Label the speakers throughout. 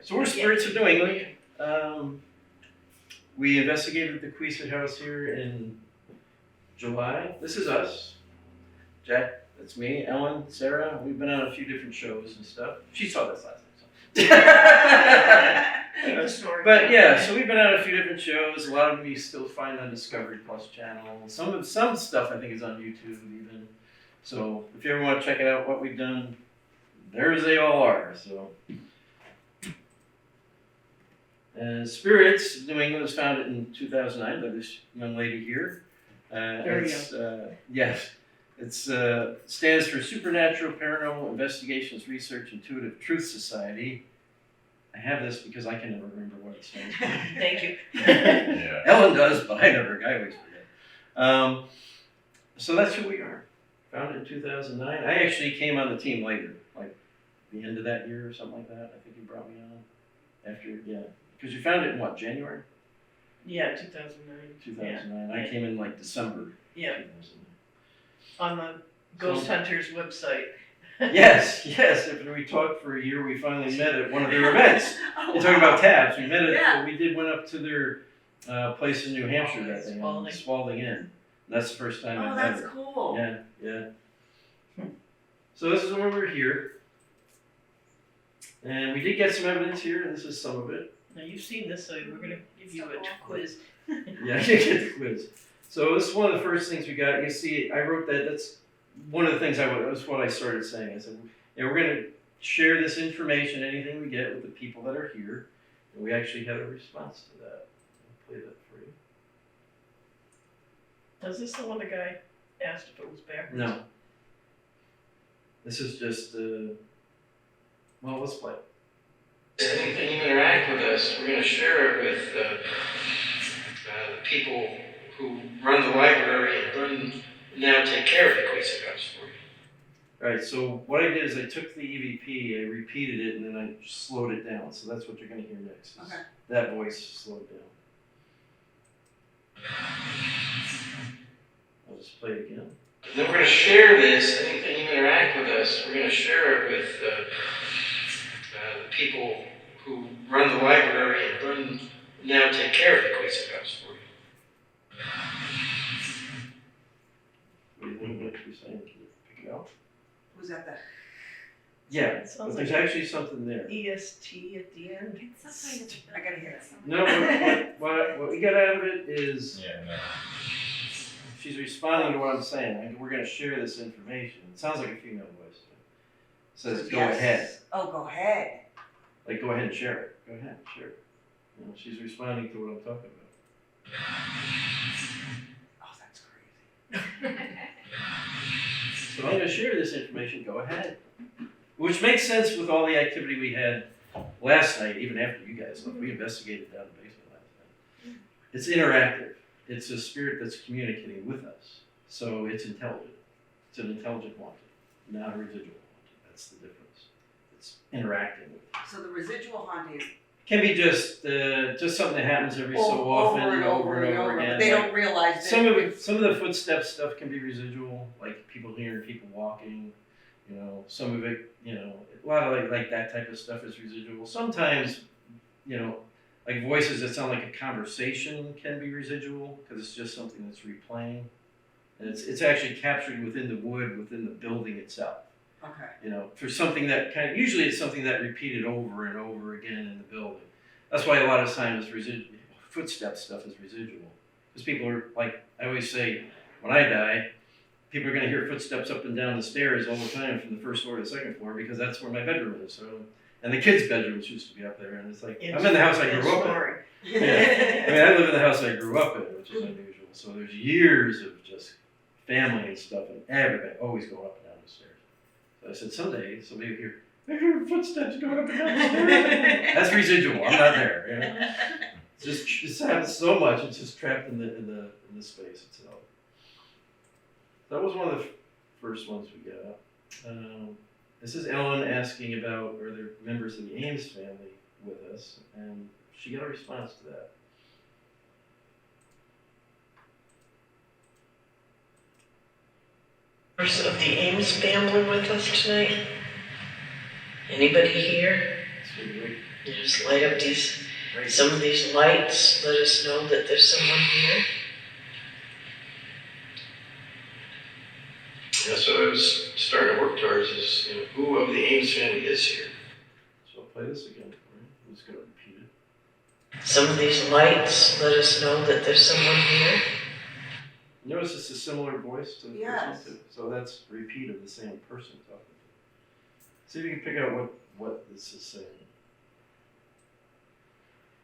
Speaker 1: So we're Spirits of New England. We investigated the Queeset House here in July. This is us. Jack, that's me. Ellen, Sarah. We've been on a few different shows and stuff. She saw this last night. So. But yeah, so we've been on a few different shows. A lot of them you still find on Discovery Plus channel. Some stuff I think is on YouTube even. So if you ever want to check it out, what we've done, there's they all are. So. Spirits of New England was founded in 2009 by this young lady here. Yes, it stands for Supernatural Paranormal Investigations Research Intuitive Truth Society. I have this because I can never remember what it stands for.
Speaker 2: Thank you.
Speaker 1: Yeah. Ellen does, but I always forget. So that's who we are. Founded in 2009. I actually came on the team later, like the end of that year or something like that. I think you brought me on after, yeah. Because you found it in what, January?
Speaker 2: Yeah, 2009.
Speaker 1: 2009. Yeah. I came in like December.
Speaker 2: Yeah. On the Ghost Hunters website.
Speaker 1: Yes. After we talked for a year, we finally met at one of their events. You're talking about tabs. We met at, we went up to their place in New Hampshire that day, Spalding Inn. And that's the first time I met her.
Speaker 3: Oh, that's cool.
Speaker 1: Yeah. So this is when we were here. And we did get some evidence here, and this is some of it.
Speaker 2: Now you've seen this, so we're going to give you a quiz.
Speaker 1: Yeah, you get the quiz. So this is one of the first things we got. You see, I wrote that. That's one of the things that's what I started saying. I said, we're going to share this information, anything we get, with the people that are here. And we actually had a response to that. I'll play that for you.
Speaker 2: Is this the one the guy asked if it was backwards?
Speaker 1: No. This is just, well, let's play it. Anything you interact with us, we're going to share it with the people who run the library and now take care of the Queeset House for you. All right, so what I did is I took the EVP, I repeated it, and then I slowed it down. So that's what you're going to hear next.
Speaker 3: Okay.
Speaker 1: That voice slowed down. I'll just play it again. And then we're going to share this. Anything you interact with us, we're going to share it with the people who run the library and now take care of the Queeset House for you. What do you think what you're saying? Can you pick it out?
Speaker 3: Was that the?
Speaker 1: Yeah, but there's actually something there.
Speaker 2: EST at the end.
Speaker 3: I gotta hear it.
Speaker 1: No, what we got out of it is she's responding to what I'm saying. We're going to share this information. It sounds like a female voice. It says, go ahead.
Speaker 3: Oh, go ahead.
Speaker 1: Like, go ahead and share it. Go ahead, share it. You know, she's responding to what I'm talking about.
Speaker 3: Oh, that's crazy.
Speaker 1: So I'm going to share this information. Go ahead. Which makes sense with all the activity we had last night, even after you guys left. We investigated down the basement last night. It's interactive. It's a spirit that's communicating with us. So it's intelligent. It's an intelligent haunting, not a residual haunting. That's the difference. It's interacting with us.
Speaker 3: So the residual haunting is
Speaker 1: Can be just something that happens every so often, over and over again.
Speaker 3: They don't realize that
Speaker 1: some of the footsteps stuff can be residual, like people hearing people walking. You know, some of it, you know, a lot of like that type of stuff is residual. Sometimes, you know, like voices that sound like a conversation can be residual because it's just something that's replaying, and it's actually captured within the wood, within the building itself.
Speaker 3: Okay.
Speaker 1: You know, for something that usually it's something that repeated over and over again in the building. That's why a lot of times footstep stuff is residual. Because people are, like I always say, when I die, people are going to hear footsteps up and down the stairs all the time from the first floor to the second floor because that's where my bedroom is. So, and the kids' bedrooms used to be up there, and it's like, I'm in the house I grew up in. Yeah. I mean, I live in the house I grew up in, which is unusual. So there's years of just family and stuff, and everybody always going up and down the stairs. So I said, someday somebody will hear, I hear footsteps going up and down the stairs. That's residual. I'm not there. You know? It happens so much. It's just trapped in the space itself. That was one of the first ones we got. This is Ellen asking about are there members of the Ames family with us, and she got a response to that.
Speaker 4: Members of the Ames family with us tonight? Anybody here? You just light up some of these lights. Let us know that there's someone here.
Speaker 1: Yeah, so I was starting to work towards is, who of the Ames family is here? So I'll play this again for you. I'm just going to repeat it.
Speaker 4: Some of these lights let us know that there's someone here.
Speaker 1: Notice it's a similar voice to the
Speaker 3: Yes.
Speaker 1: person too. So that's a repeat of the same person talking. See if you can pick out what this is saying.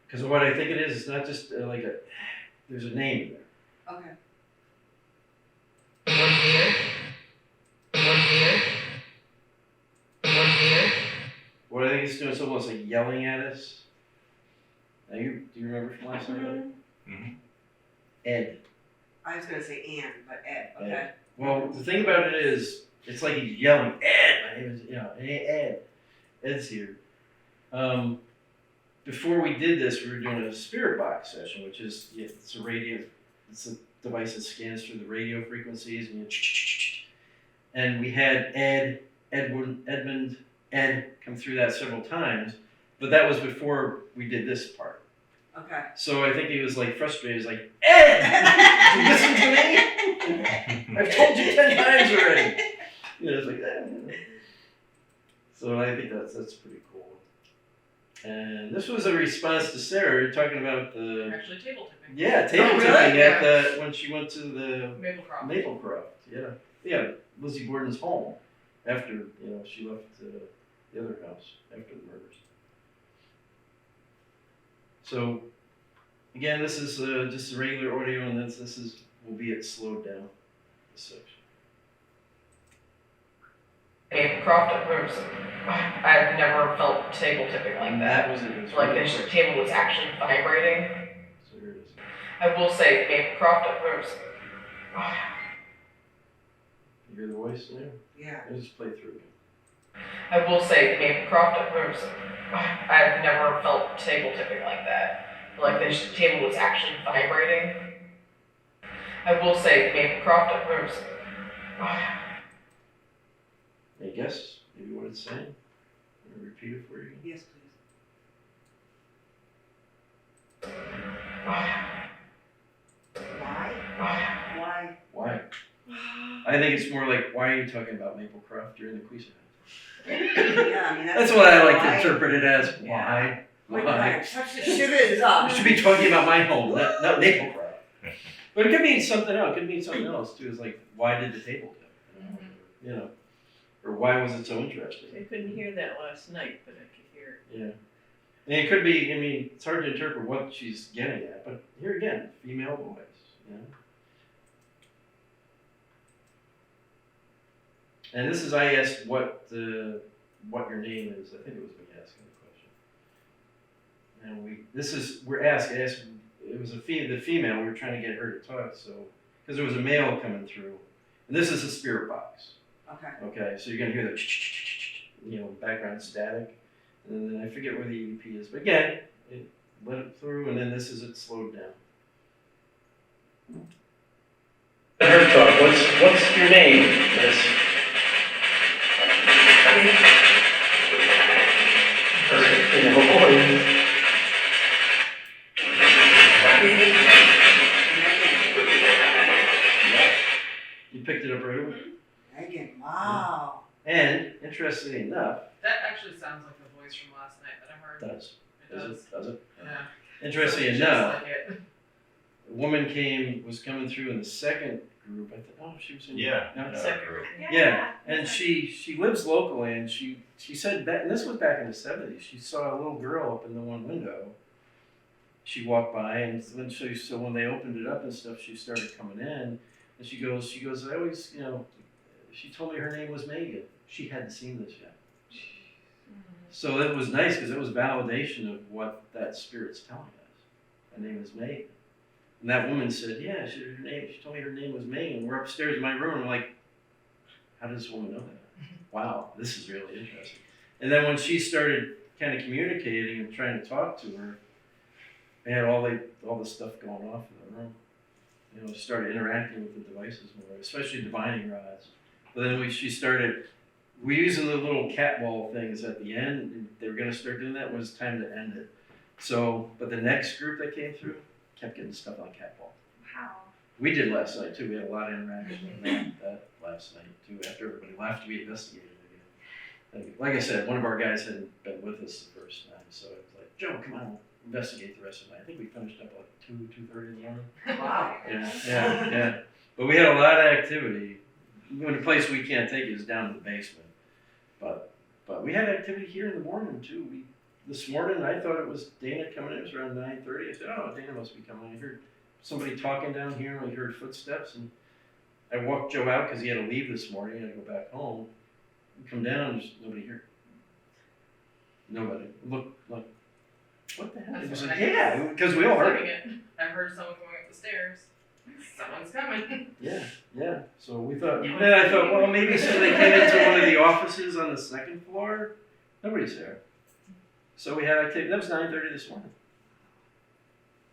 Speaker 1: Because what I think it is, it's not just there's a name in there.
Speaker 3: Okay.
Speaker 4: Someone here. Someone here. Someone here.
Speaker 1: What I think it's doing is almost like yelling at us. Now do you remember from last night?
Speaker 5: Mm-hmm.
Speaker 1: Ed.
Speaker 3: I was gonna say Ann, but Ed, okay?
Speaker 1: Ed. Well, the thing about it is, it's like he's yelling, Ed! My name is, hey, Ed. Ed's here. Before we did this, we were doing a spirit box session, which is, it's a radio, it's a device that scans through the radio frequencies, and we had Edmund, Ed come through that several times, but that was before we did this part.
Speaker 3: Okay.
Speaker 1: So I think he was like frustrated. He's like, Ed, you listen to me? I've told you 10 times already. It's like that. So I think that's pretty cool. And this was a response to Sarah. You're talking about the
Speaker 2: Actually, table tipping.
Speaker 1: table
Speaker 3: really?
Speaker 1: tipping at when she went to the
Speaker 2: Maplecroft.
Speaker 1: Maplecroft. Yeah, Lizzie Borden's home after she left the other house after the murders. So, again, this is just a regular audio, and this will be it slowed down. This section.
Speaker 4: Maplecroft, I've never felt table tipping like that.
Speaker 1: That was it.
Speaker 4: Like the table was actually vibrating.
Speaker 1: So here it is.
Speaker 4: I will say, Maplecroft,
Speaker 1: You hear the voice there?
Speaker 3: Yeah.
Speaker 1: Let's just play through again.
Speaker 4: I will say, Maplecroft, I've never felt table tipping like that. Like the table was actually vibrating. I will say, Maplecroft,
Speaker 1: Any guess maybe what it's saying? Let me repeat it for you.
Speaker 3: Yes, please. Why?
Speaker 1: Why? I think it's more like, why are you talking about Maplecroft during the Queesa?
Speaker 3: Yeah, I mean,
Speaker 1: That's what I like to
Speaker 3: why.
Speaker 1: interpret it as.
Speaker 2: Yeah.
Speaker 3: What
Speaker 1: Why?
Speaker 3: kind of such a shit is up?
Speaker 1: You should be talking about my home, not Maplecroft. But it could mean something else. It could mean something else too. It's like, why did the table tip? Or why was it so interesting?
Speaker 2: I couldn't hear that last night, but I could hear it.
Speaker 1: Yeah. And it could be, it's hard to interpret what she's getting at, but here again, female voice, And this is, I asked what your name is. I think it was me asking the question. And we're asked, it was the female, we were trying to get her to talk, so, because there was a male coming through. And this is a spirit box.
Speaker 3: Okay.
Speaker 1: Okay, so you're gonna hear the background static, and then I forget where the EVP is, but again, let it through, and then this is it slowed down. Her talk. What's your name, Miss? You picked it up right away.
Speaker 3: Megan, wow.
Speaker 1: And interestingly enough,
Speaker 2: That actually sounds like the voice from last night that I heard.
Speaker 1: does it?
Speaker 2: Yeah.
Speaker 1: Interestingly
Speaker 2: Just
Speaker 1: enough,
Speaker 2: like it.
Speaker 1: a woman was coming through in the second group. I thought, she was in no?
Speaker 2: Second group.
Speaker 1: Yeah, and she lives locally, and she said that, and this was back in the 70s. She saw a little girl up in the one window. She walked by, and so when they opened it up and stuff, she started coming in, and she goes, I always, she told me her name was Megan. She hadn't seen this yet. So that was nice because it was validation of what that spirit's telling us. Her name is Megan. And that woman said, yeah, she told me her name was Megan. We're upstairs in my room. I'm like, how does this woman know that? Wow, this is really interesting. And then when she started kind of communicating and trying to talk to her, they had all the stuff going off in the room. You know, started interacting with the devices more, especially divining rods. But then she started, we using the little cat ball things at the end, and they were going to start doing that. It was time to end it. So, but the next group that came through kept getting stuff on cat ball.
Speaker 2: Wow.
Speaker 1: We did last night too. We had a lot of interaction with that last night too. After everybody left, we investigated it again. Like I said, one of our guys hadn't been with us the first time, so it was like, Joe, come on, we'll investigate the rest of the night. I think we finished up like 2:30 in the morning.
Speaker 3: Wow.
Speaker 1: Yeah. But we had a lot of activity. When the place we can't take is down in the basement. But we had activity here in the morning too. This morning I thought it was Dana coming in. It was around 9:30. I said, oh, Dana must be coming. I heard somebody talking down here, and we heard footsteps, and I walked Joe out because he had to leave this morning. He had to go back home. We come down, and there's nobody here. Nobody. Look, like, what the hell?
Speaker 2: That's
Speaker 1: It was
Speaker 2: what
Speaker 1: like,
Speaker 2: I
Speaker 1: yeah, because we all heard it.
Speaker 2: I heard someone going up the stairs. Someone's coming.
Speaker 1: Yeah. So we thought, then I thought, well, maybe somebody came into one of the offices on the second floor. Nobody's there. So we had activity. That was 9:30 this morning.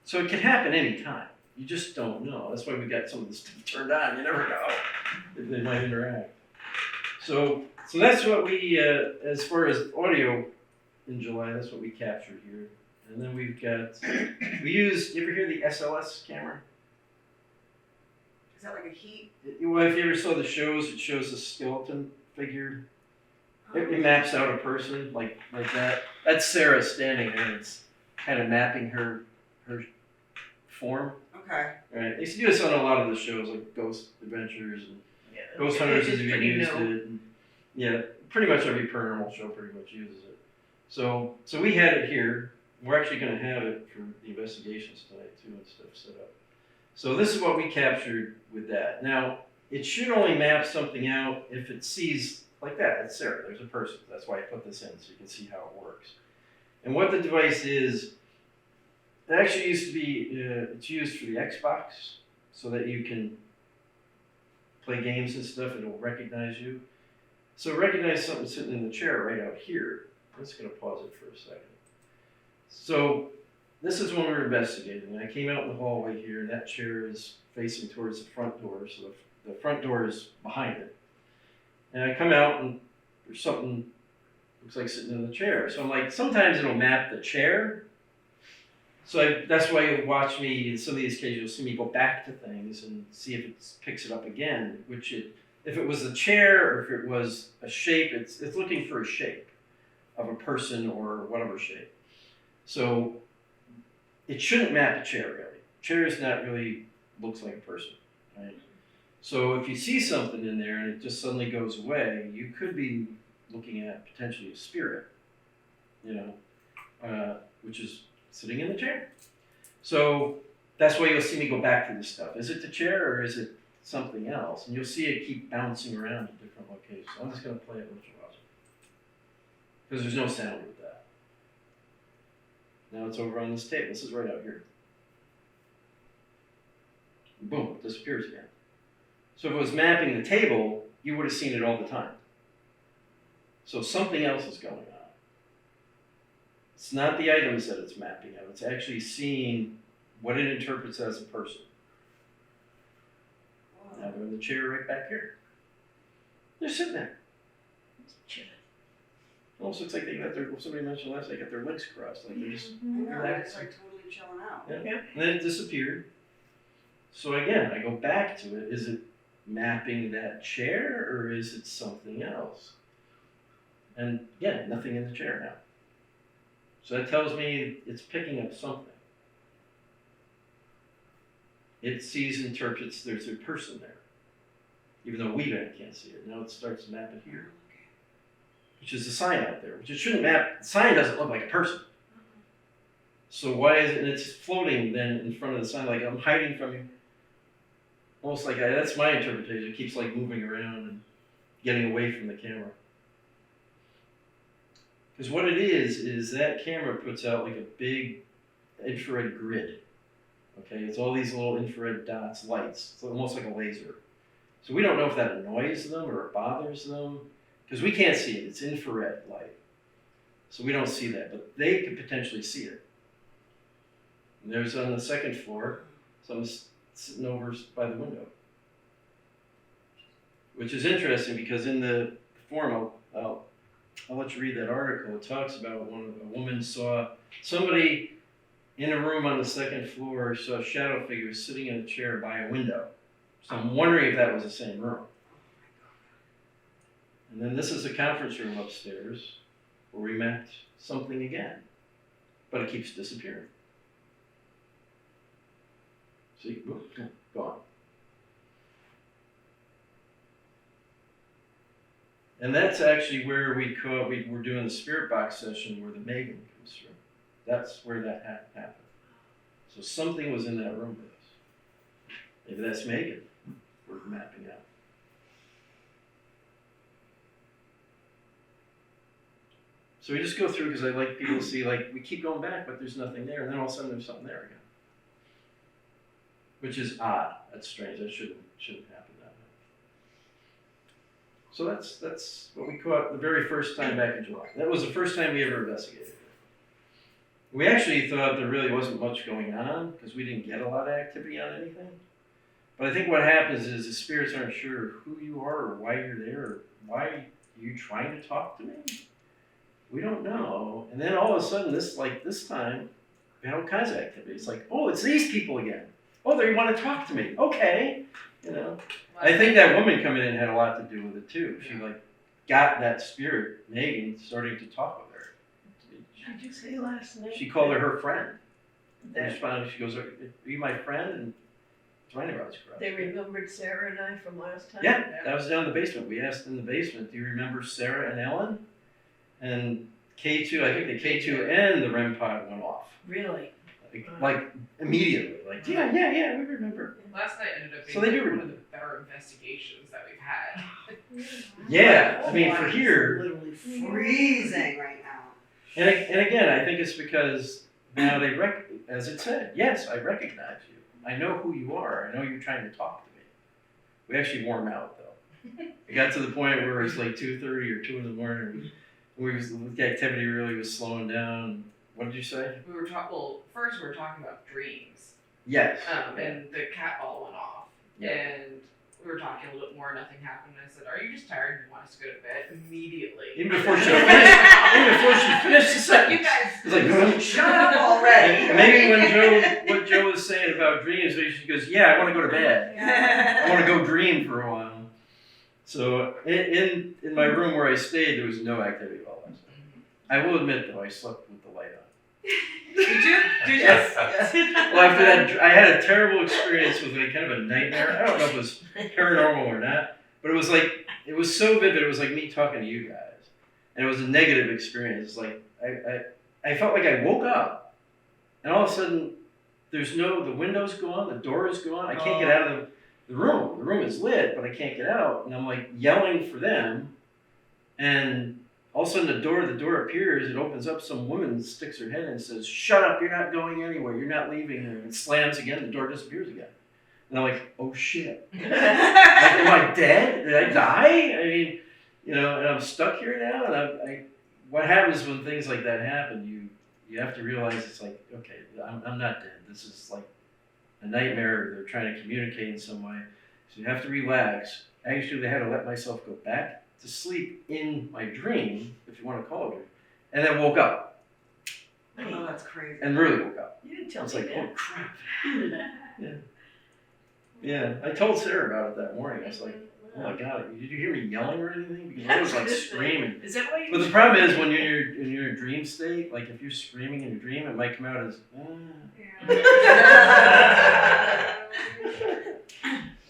Speaker 1: So it can happen anytime. You just don't know. That's why we got some of this stuff turned on. You never know if they might interact. So that's what we, as far as audio in July, that's what we captured here. And then we've got, you ever hear the SLS camera?
Speaker 3: Is that like a heat?
Speaker 1: Well, if you ever saw the shows, it shows a skeleton figure. It maps out a person like that. That's Sarah standing there. And it's kind of mapping her form.
Speaker 3: Okay.
Speaker 1: Right. They used to do this on a lot of the shows, like Ghost Adventures and
Speaker 2: Yeah,
Speaker 1: Ghost Hunters has
Speaker 2: it's
Speaker 1: even
Speaker 2: pretty
Speaker 1: used
Speaker 2: new.
Speaker 1: it. And, yeah, pretty much every paranormal show pretty much uses it. So we had it here. We're actually going to have it for the investigations tonight too and stuff set up. So this is what we captured with that. Now, it should only map something out if it sees like that. That's Sarah. There's a person. That's why I put this in so you can see how it works. And what the device is, it actually used to be, it's used for the Xbox so that you can play games and stuff. It'll recognize you. So recognize something sitting in the chair right out here. I'm just going to pause it for a second. So this is when we were investigating. I came out in the hallway here, and that chair is facing towards the front door, so the front door is behind it. And I come out, and there's something looks like sitting in the chair. So I'm like, sometimes it'll map the chair. So that's why you'll watch me, in some of these cases, you'll see me go back to things and see if it picks it up again, if it was a chair or if it was a shape, it's looking for a shape of a person or whatever shape. So it shouldn't map a chair really. Chair is not really looks like a person, right? So if you see something in there and it just suddenly goes away, you could be looking at potentially a spirit, which is sitting in the chair. So that's why you'll see me go back to this stuff. Is it the chair or is it something else? And you'll see it keep bouncing around to different locations. I'm just going to play it with you because there's no sound with that. Now it's over on this table. This is right out here. Boom, it disappears again. So if it was mapping the table, you would have seen it all the time. So something else is going on. It's not the items that it's mapping out. It's actually seeing what it interprets as a person. Now they're in the chair right back here. They're sitting there.
Speaker 2: Chilling.
Speaker 1: Almost looks like they got somebody mentioned last night, they got their legs crossed. Like they're just,
Speaker 3: I know, they're
Speaker 1: relaxing.
Speaker 3: just like totally chilling out.
Speaker 1: Yeah. And then it disappeared. So again, I go back to it. Is it mapping that chair or is it something else? And again, nothing in the chair now. So that tells me it's picking up something. It sees, interprets, there's a person there. Even though we can't see it. Now it starts to map it here. Which is a sign out there, which it shouldn't map. The sign doesn't look like a person. So why is it, and it's floating then in front of the sign, like I'm hiding from you. Almost like, that's my interpretation. It keeps like moving around and getting away from the camera. Because what it is that camera puts out like a big infrared grid. Okay, it's all these little infrared dots, lights. It's almost like a laser. So we don't know if that annoys them or it bothers them, because we can't see it. It's infrared light. So we don't see that, but they could potentially see it. And there's on the second floor, someone sitting over by the window. Which is interesting because in the forum, I'll let you read that article. It talks about a woman saw somebody in a room on the second floor, saw a shadow figure sitting in a chair by a window. So I'm wondering if that was the same room. And then this is a conference room upstairs where we met something again, but it keeps disappearing. See, gone. And that's actually where we were doing the spirit box session where the Megan comes through. That's where that happened. So something was in that room with us. Maybe that's Megan we're mapping out. So we just go through because I like people to see, like, we keep going back, but there's nothing there, and then all of a sudden there's something there again. Which is odd. That's strange. That shouldn't happen that way. So that's what we caught the very first time back in July. That was the first time we ever investigated it. We actually thought there really wasn't much going on because we didn't get a lot of activity on anything. But I think what happens is the spirits aren't sure who you are or why you're there or why you're trying to talk to me. We don't know. And then all of a sudden, this time, we had all kinds of activity. It's like, oh, it's these people again. Oh, they want to talk to me. Okay. You know. I think that woman coming in had a lot to do with it too. She got that spirit, Megan, starting to talk with her.
Speaker 2: Did you say last night?
Speaker 1: She called her friend. She goes, "Are you my friend?" And it's right about
Speaker 2: They remembered Sarah and I from last time?
Speaker 1: Yeah, that was down in the basement. We asked in the basement, do you remember Sarah and Ellen? And K2, I think the K2 and the REM pod went off.
Speaker 2: Really?
Speaker 1: Like immediately. Like, yeah, we remember.
Speaker 5: Last night ended up being
Speaker 1: So they do
Speaker 5: one of
Speaker 1: remember.
Speaker 5: the better investigations that we've had.
Speaker 1: Yeah, I mean, for here,
Speaker 3: Literally freezing right now.
Speaker 1: and again, I think it's because now as it said, yes, I recognize you. I know who you are. I know you're trying to talk to me. We actually warm out though. It got to the point where it's like 2:30 or 2 in the morning. The activity really was slowing down. What did you say?
Speaker 5: We were first we were talking about dreams.
Speaker 1: Yes.
Speaker 5: And the cat ball went off.
Speaker 1: Yeah.
Speaker 5: And we were talking a little bit more, nothing happened. I said, "Are you just tired and you want us to go to bed?" Immediately.
Speaker 1: Even before she finished the sentence.
Speaker 5: You guys.
Speaker 1: It's like,
Speaker 3: Shut up already.
Speaker 1: and maybe what Joe was saying about dreams, she goes, yeah, I want to go to bed. I want to go dream for a while. So in my room where I stayed, there was no activity at all last night. I will admit though, I slept with the light on.
Speaker 5: Did you?
Speaker 1: Yes. Well, after that, I had a terrible experience with kind of a nightmare. I don't know if it was paranormal or not, but it was so vivid. It was like me talking to you guys, and it was a negative experience. It's like I felt like I woke up, and all of a sudden, the window's gone, the door is gone. I can't get out of the room. The room is lit, but I can't get out, and I'm like yelling for them, and all of a sudden the door appears, it opens up, some woman sticks her head in and says, "Shut up, you're not going anywhere, you're not leaving," and it slams again, the door disappears again. And I'm like, oh shit. Like, am I dead? Did I die? I mean, and I'm stuck here now, and what happens when things like that happen, you have to realize it's like, okay, I'm not dead. This is like a nightmare, they're trying to communicate in some way. So you have to relax. Actually, I had to let myself go back to sleep in my dream, if you want to call it a dream, and then woke up.
Speaker 3: Oh, that's crazy.
Speaker 1: And really woke up.
Speaker 2: You didn't tell
Speaker 1: It's
Speaker 2: me
Speaker 1: like,
Speaker 2: that.
Speaker 1: oh crap. Yeah. I told Sarah about it that morning. I was like, oh my god, did you hear me yelling or anything? Because I was like screaming.
Speaker 2: Is that why
Speaker 1: But the problem is when you're in your dream state, like if you're screaming in your dream, it might come out as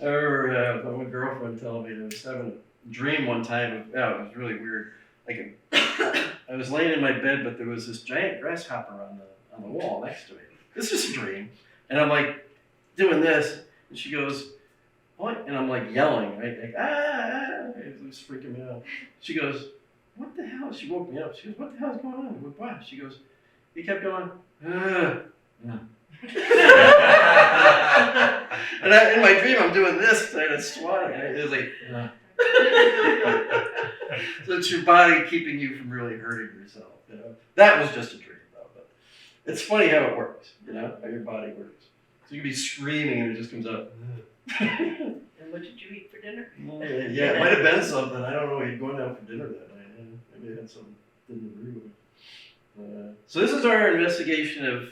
Speaker 1: Or my girlfriend told me that I was having a dream one time. It was really weird. Like I was laying in my bed, but there was this giant grasshopper on the wall next to me. This is a dream, and I'm like doing this, and she goes, what? And I'm like yelling, right? Like, it was freaking me out. She goes, what the hell? She woke me up. She goes, what the hell's going on? I went, what? She goes, he kept going, yeah. And in my dream, I'm doing this, and it's swatting. It was like, so it's your body keeping you from really hurting yourself. You know, that was just a dream, though. But it's funny how it works. You know, how your body works. So you can be screaming, and it just comes out.
Speaker 2: And what did you eat for dinner?
Speaker 1: Yeah, it might have been something. I don't know. You're going out for dinner that night. Maybe I had something didn't agree with. So this is our investigation of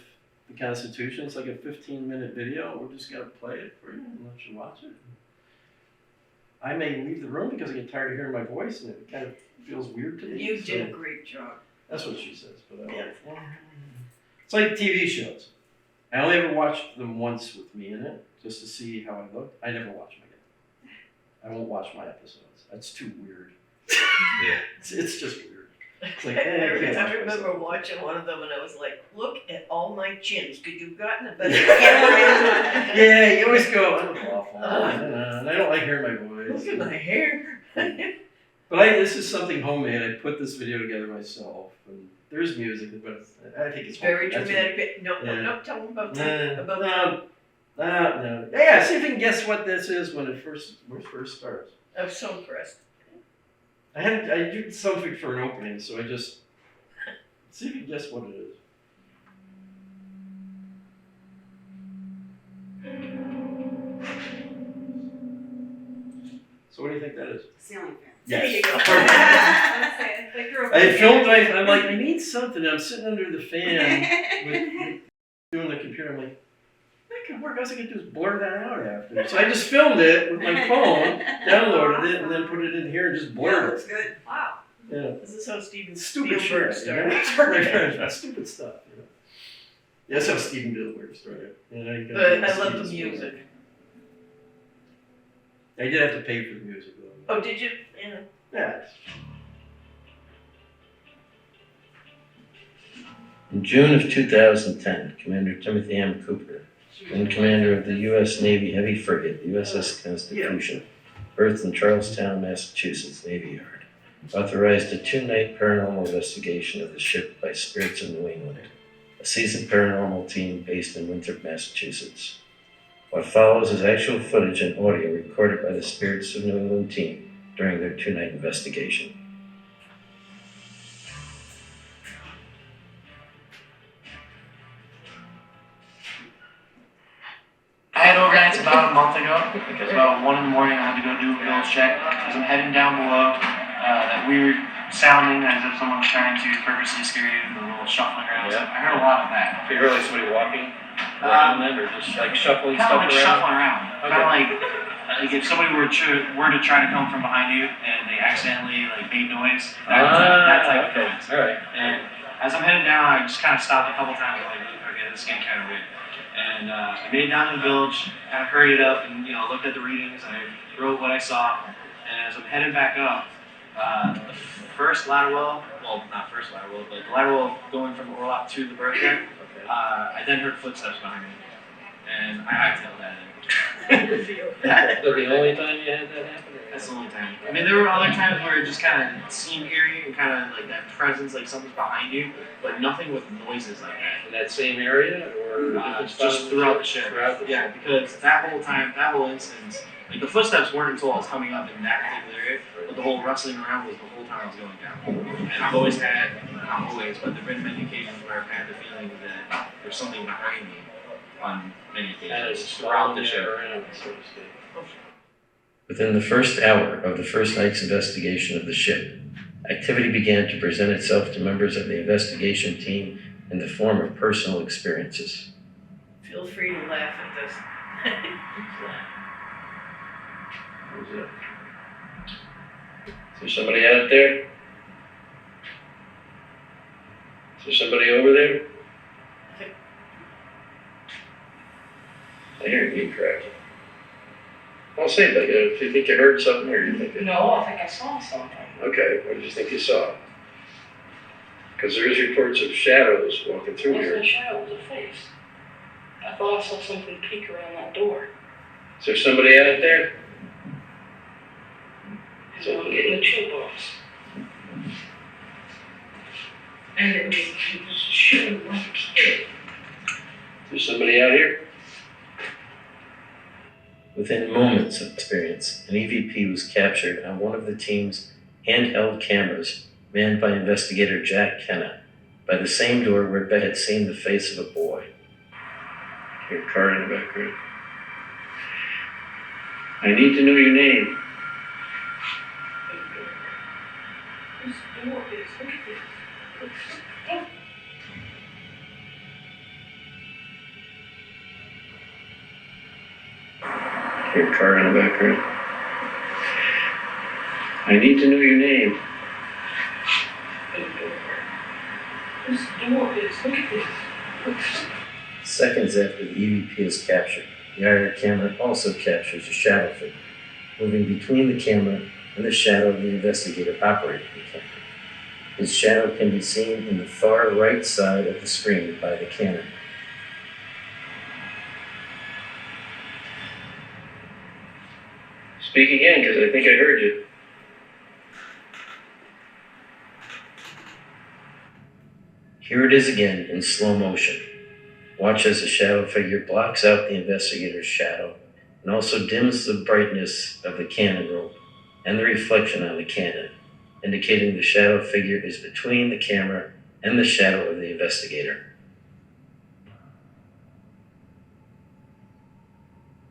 Speaker 1: the Constitution. It's like a 15-minute video. We're just gonna play it for you and let you watch it. I may leave the room because I get tired of hearing my voice and it kind of feels weird to me.
Speaker 2: You did a great job.
Speaker 1: That's what she says, but I like it. It's like TV shows. I only ever watched them once with me in it, just to see how I look. I never watch them again. I won't watch my episodes. That's too weird.
Speaker 6: Yeah.
Speaker 1: It's just weird. It's like,
Speaker 2: I
Speaker 1: can't watch
Speaker 2: remember
Speaker 1: myself.
Speaker 2: watching one of them and I was like, look at all my chins. Could you have gotten a better camera?
Speaker 1: Yeah, you always go, I'm awful. And I don't like hearing my voice.
Speaker 2: Look at my hair.
Speaker 1: But this is something homemade. I put this video together myself. And there's music, but I think it's
Speaker 2: Very
Speaker 1: homemade.
Speaker 2: dramatic. No, tell them about that.
Speaker 1: No. Yeah, see if you can guess what this is when it first starts.
Speaker 2: I'm so impressed.
Speaker 1: I did something for an opening, so I just see if you can guess what it is. So what do you think that is?
Speaker 3: Ceiling fan.
Speaker 2: There you go.
Speaker 1: I filmed. I'm like, I need something. I'm sitting under the fan with doing the computer. I'm like, that could work. I was gonna just blur that out after. So I just filmed it with my phone, downloaded it, and then put it in here and just
Speaker 3: Yeah,
Speaker 1: blurred
Speaker 3: looks
Speaker 1: it.
Speaker 3: good. Wow.
Speaker 1: Yeah.
Speaker 2: This is how Steven
Speaker 1: Stupid
Speaker 2: Spielberg
Speaker 1: shit.
Speaker 2: started.
Speaker 1: That's stupid stuff. You know? Yeah, that's how Steven Spielberg started.
Speaker 2: But I love the music.
Speaker 1: I did have to pay for the music though.
Speaker 2: Oh, did you? Yeah.
Speaker 1: Yeah.
Speaker 7: In June of 2010, Commander Timothy M. Cooper, then commander of the U.S. Navy heavy frigate, USS Constitution, berthed in Charlestown, Massachusetts Navy Yard, authorized a 2-night paranormal investigation of the ship by Spirits of New England, a seasoned paranormal team based in Winthrop, Massachusetts. What follows is actual footage and audio recorded by the Spirits of New England team during their 2-night investigation.
Speaker 8: I had overnights about a month ago, because about 1 in the morning I had to go do a village check. As I'm heading down below, that weird sounding as if someone was trying to purposely scare you, the little shuffling around.
Speaker 6: Yeah.
Speaker 8: I heard a lot of that.
Speaker 6: So you heard like somebody walking around then, or just like shuffling
Speaker 8: Kind of
Speaker 6: stuff
Speaker 8: like
Speaker 6: around?
Speaker 8: shuffling around. Kind of like if somebody were to try to come from behind you and they accidentally like made noise, that type of noise.
Speaker 6: All right.
Speaker 8: And as I'm heading down, I just kind of stopped a couple times. I'm like, okay, this is getting kind of weird. And I made it down to the village, kind of hurried up and looked at the readings. I wrote what I saw. And as I'm heading back up, the first ladder well, well, not first ladder well, but the ladder well going from Orlop to the berth deck, I then heard footsteps behind me. And I hightailed that in.
Speaker 7: Is that the only time you had that happen?
Speaker 8: That's the only time. I mean, there were other times where it just kind of seemed eerie and kind of like that presence, like something's behind you, but nothing with noises like that.
Speaker 7: In that same area, or
Speaker 8: Just throughout the ship.
Speaker 7: Throughout the
Speaker 8: Yeah, because that whole time, that whole instance, like the footsteps weren't until I was coming up in that particular area, but the whole rustling around was the whole time I was going down. And I've always had, not always, but there've been many occasions where I've had the feeling that there's something behind me on many occasions throughout the ship.
Speaker 7: around, so to speak. Within the first hour of the first night's investigation of the ship, activity began to present itself to members of the investigation team in the form of personal experiences.
Speaker 2: Feel free to laugh at this.
Speaker 7: Who's it? Is there somebody out there? Is there somebody over there? I hear you cracking. I'll say that if you think you heard something or you think
Speaker 5: No, I think I saw something.
Speaker 7: Okay, what did you think you saw? Because there is reports of shadows walking through
Speaker 9: It wasn't
Speaker 7: here.
Speaker 9: a shadow, it was a face. I thought I saw something peek around that door.
Speaker 7: Is there somebody out there?
Speaker 4: So I'm getting a chill box. And it was shooting like a kid.
Speaker 7: Is there somebody out here? Within moments of experience, an EVP was captured on one of the team's handheld cameras manned by investigator Jack Kenna by the same door where Beck had seen the face of a boy. Your car in the background. I need to know your name.
Speaker 4: This door is, look at this.
Speaker 7: Your car in the background. I need to know your name.
Speaker 4: This door is, look at this.
Speaker 7: Seconds after the EVP is captured, the IR camera also captures a shadow figure, moving between the camera and the shadow of the investigator operating the camera. His shadow can be seen in the far right side of the screen by the camera. Speak again, because I think I heard you. Here it is again in slow motion. Watch as the shadow figure blocks out the investigator's shadow and also dims the brightness of the Canon rope and the reflection on the Canon, indicating the shadow figure is between the camera and the shadow of the investigator.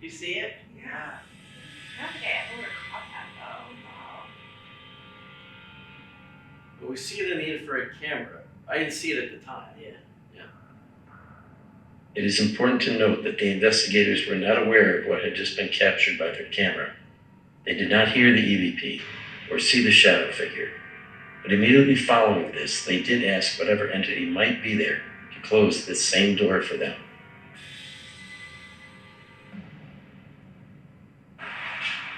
Speaker 2: You see it?
Speaker 3: Yeah.
Speaker 5: Okay, I never caught that though.
Speaker 1: But we see it in the infrared camera. I didn't see it at the time.
Speaker 2: Yeah.
Speaker 7: It is important to note that the investigators were not aware of what had just been captured by their camera. They did not hear the EVP or see the shadow figure. But immediately following this, they did ask whatever entity might be there to close this same door for them.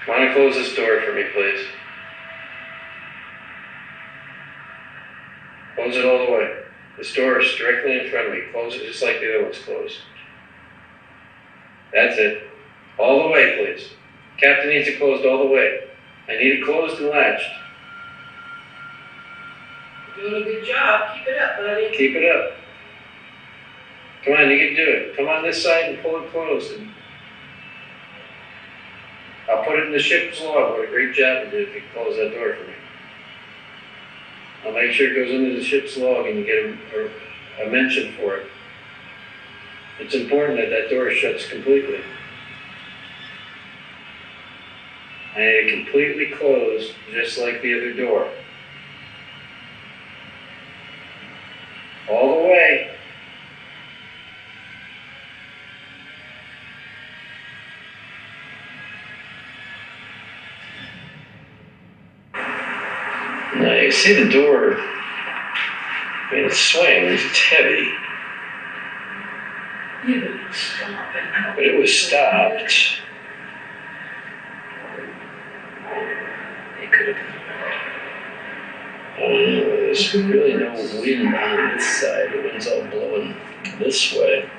Speaker 7: Come on and close this door for me, please. Close it all the way. This door is directly in front of me. Close it just like the other one's closed. That's it. All the way, please. Captain needs it closed all the way. I need it closed and latched.
Speaker 4: Doing a good job. Keep it up, buddy.
Speaker 7: Keep it up. Come on, you can do it. Come on this side and pull it closed. And I'll put it in the ship's log. What a great job you did if you close that door for me. I'll make sure it goes into the ship's log and you get a mention for it. It's important that that door shuts completely. I need it completely closed, just like the other door. All the way. Now you see the door, I mean it swings, it's heavy,
Speaker 4: Yeah, but it's stopping.
Speaker 7: but it was stopped.
Speaker 4: It could have been.
Speaker 7: There's really no wind on this side, the wind's all blowing this way.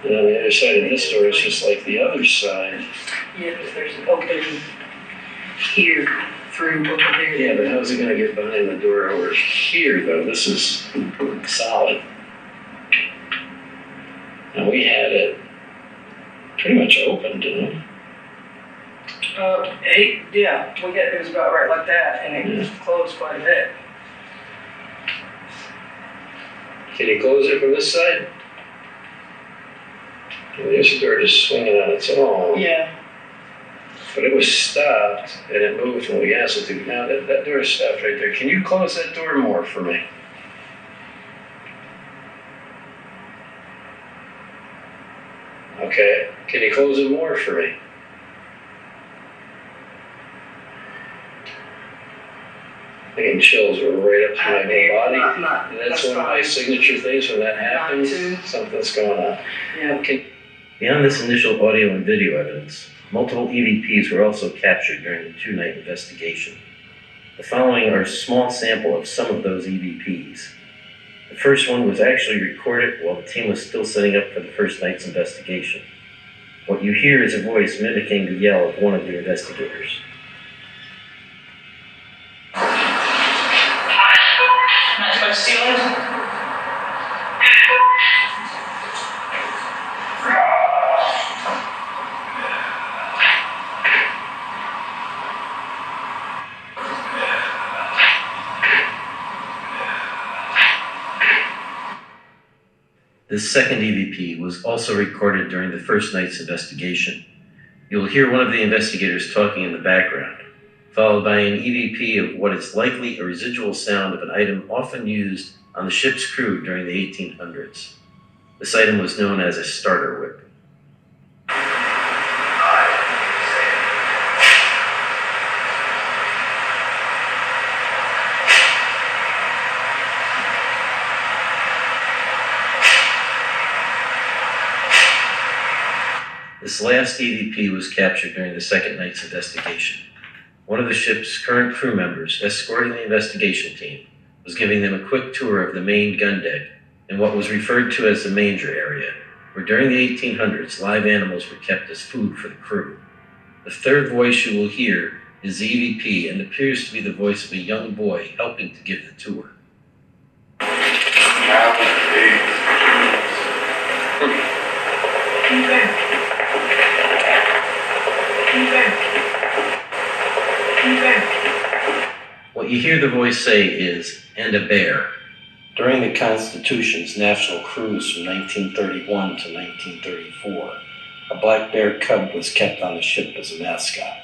Speaker 7: And on the other side of this door, it's just like the other side.
Speaker 4: Yeah, but there's an opening here through over there.
Speaker 7: Yeah, but how's it gonna get behind the door over here though? This is solid. And we had it pretty much open, didn't we?
Speaker 4: It was about right like that, and it was closed quite a bit.
Speaker 7: Can you close it from this side? And there's the door just swinging on its own.
Speaker 4: Yeah.
Speaker 7: But it was stopped and it moved when we asked it to. Now that door is stopped right there. Can you close that door more for me? Okay. Can you close it more for me? I'm getting chills right up to my whole body. And that's one of my signature things when that happens. Something's going on.
Speaker 4: Yeah.
Speaker 7: Okay. Beyond this initial audio and video evidence, multiple EVPs were also captured during the two-night investigation. The following are a small sample of some of those EVPs. The first one was actually recorded while the team was still setting up for the first night's investigation. What you hear is a voice mimicking the yell of one of the investigators.
Speaker 4: Not much ceiling.
Speaker 7: This second EVP was also recorded during the first night's investigation. You will hear one of the investigators talking in the background, followed by an EVP of what is likely a residual sound of an item often used on the ship's crew during the 1800s. This item was known as a starter whip. This last EVP was captured during the second night's investigation. One of the ship's current crew members, escorting the investigation team, was giving them a quick tour of the main gun deck in what was referred to as the manger area, where during the 1800s live animals were kept as food for the crew. The third voice you will hear is the EVP and appears to be the voice of a young boy helping to give the tour. What you hear the voice say is, "and a bear." During the Constitution's national cruise from 1931 to 1934, a black bear cub was kept on the ship as a mascot.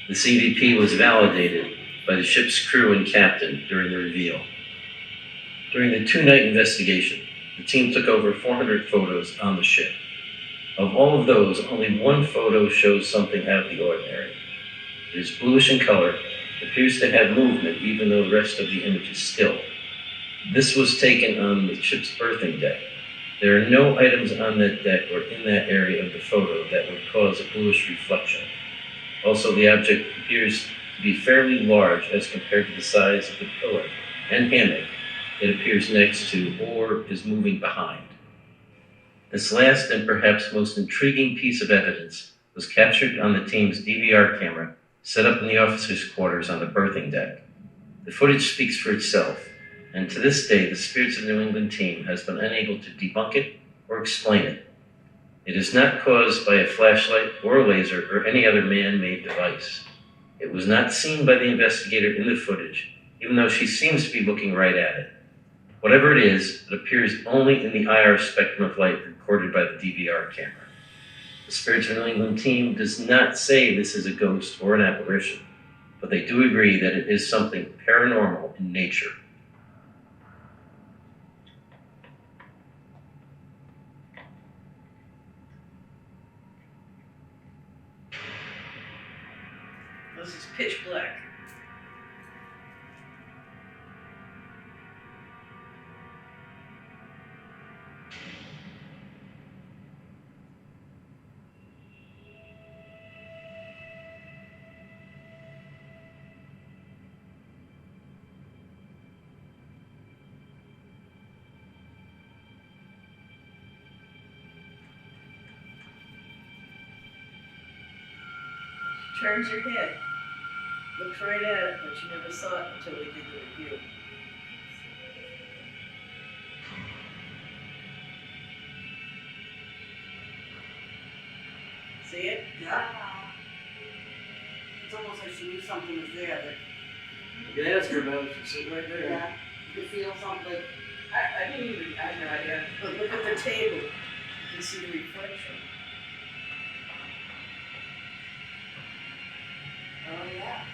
Speaker 7: The EVP was validated by the ship's crew and captain during the reveal. During the two-night investigation, the team took over 400 photos on the ship. Of all of those, only one photo shows something out of the ordinary. It is bluish in color, appears to have movement even though the rest of the image is still. This was taken on the ship's berthing deck. There are no items on that deck or in that area of the photo that would cause a bluish reflection. Also, the object appears to be fairly large as compared to the size of the pillar and hammock it appears next to or is moving behind. This last and perhaps most intriguing piece of evidence was captured on the team's DVR camera set up in the officers' quarters on the berthing deck. The footage speaks for itself, and to this day the Spirits of New England team has been unable to debunk it or explain it. It is not caused by a flashlight or a laser or any other man-made device. It was not seen by the investigator in the footage, even though she seems to be looking right at it. Whatever it is, it appears only in the IR spectrum of light recorded by the DVR camera. The Spirits of New England team does not say this is a ghost or an apparition, but they do agree that it is something paranormal in nature.
Speaker 2: This is pitch black. Turns your head, looks right at it, but you never saw it until we did the review. See it?
Speaker 3: Yeah. It's almost like she knew something was there,
Speaker 1: You can ask her about it, she's sitting right
Speaker 3: but,
Speaker 1: there.
Speaker 3: yeah, you could feel something.
Speaker 5: I didn't even, I had no idea.
Speaker 2: But look at the table, you can see the reflection.
Speaker 3: Oh, yeah.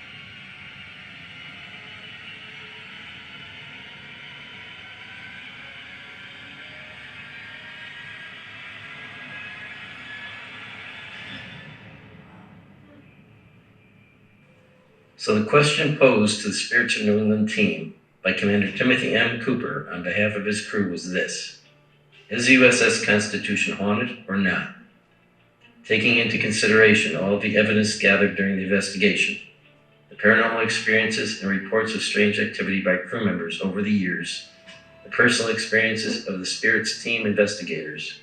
Speaker 7: So the question posed to the Spirits of New England team by Commander Timothy M. Cooper on behalf of his crew was this: is the USS Constitution haunted or not? Taking into consideration all of the evidence gathered during the investigation, the paranormal experiences and reports of strange activity by crew members over the years, the personal experiences of the Spirits team investigators,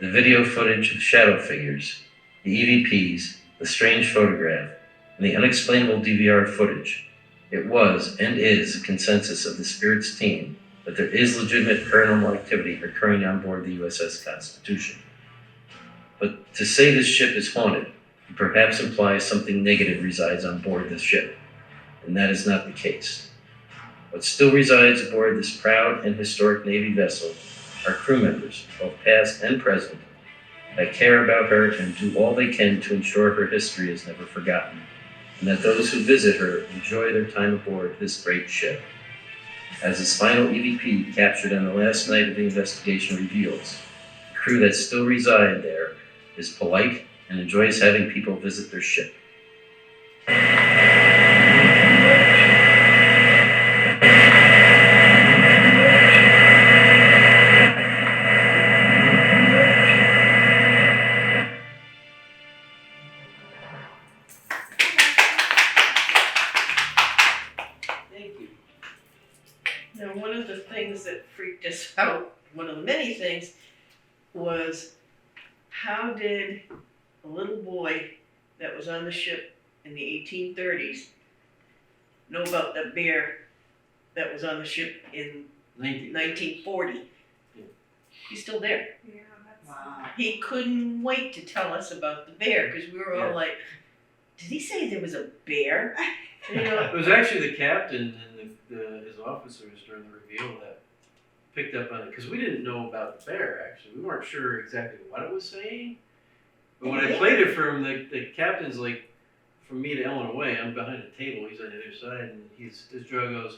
Speaker 7: the video footage of shadow figures, the EVPs, the strange photograph, and the unexplainable DVR footage, it was and is a consensus of the S.P.I.R.I.T.S team that there is legitimate paranormal activity occurring on board the USS Constitution. But to say this ship is haunted perhaps implies something negative resides on board this ship, and that is not the case. What still resides aboard this proud and historic Navy vessel are crew members, both past and present, that care about her and do all they can to ensure her history is never forgotten, and that those who visit her enjoy their time aboard this great ship. As this final EVP captured on the last night of the investigation reveals, the crew that still reside there is polite and enjoys having people visit their ship.
Speaker 2: Thank you. Now, one of the things that freaked us out, one of the many things, was how did a little boy that was on the ship in the 1830s know about the bear that was on the ship in 1940? He's still there.
Speaker 5: Yeah, that's.
Speaker 3: Wow.
Speaker 2: He couldn't wait to tell us about the bear because we were all like, did he say there was a bear? You know,
Speaker 1: It was actually the captain and his officers during the reveal that picked up on it because we didn't know about the bear. Actually, we weren't sure exactly what it was saying. But when I played it for him, the captain's like, from me to Ellen away. I'm behind a table. He's on the other side, and his jaw goes.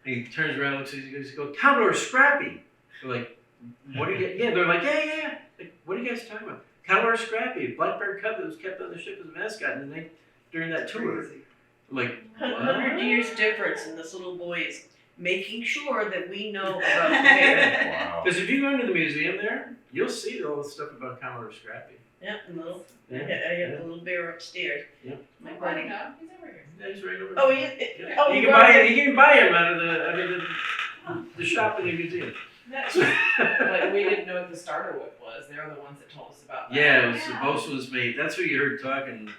Speaker 1: And he turns around, looks at us, he goes, Commodore Scrappy. We're like, what are you? Yeah, they're like, yeah. Like, what are you guys talking about? Commodore Scrappy, black bear cub that was kept on the ship as a mascot, and then during that tour.
Speaker 3: Crazy.
Speaker 1: I'm like,
Speaker 2: 100 years difference, and this little boy is making sure that we know about the bear.
Speaker 9: Wow.
Speaker 1: because if you go into the museum there, you'll see all the stuff about Commodore Scrappy.
Speaker 2: Yeah, and little,
Speaker 1: Yeah.
Speaker 2: I have the little bear upstairs.
Speaker 1: Yep.
Speaker 2: My
Speaker 5: Oh,
Speaker 2: buddy.
Speaker 5: no, he's over here.
Speaker 1: Yeah, he's right over
Speaker 2: Oh,
Speaker 1: there.
Speaker 2: he,
Speaker 1: Yeah.
Speaker 2: oh,
Speaker 1: you
Speaker 2: you
Speaker 1: can
Speaker 2: brought
Speaker 1: buy
Speaker 2: him?
Speaker 1: it. You can buy him out of the shop in the museum.
Speaker 5: But we didn't know what the starter whip was. They were the ones that told us about that.
Speaker 1: Yeah, it was the bosun's mate. That's who you heard talking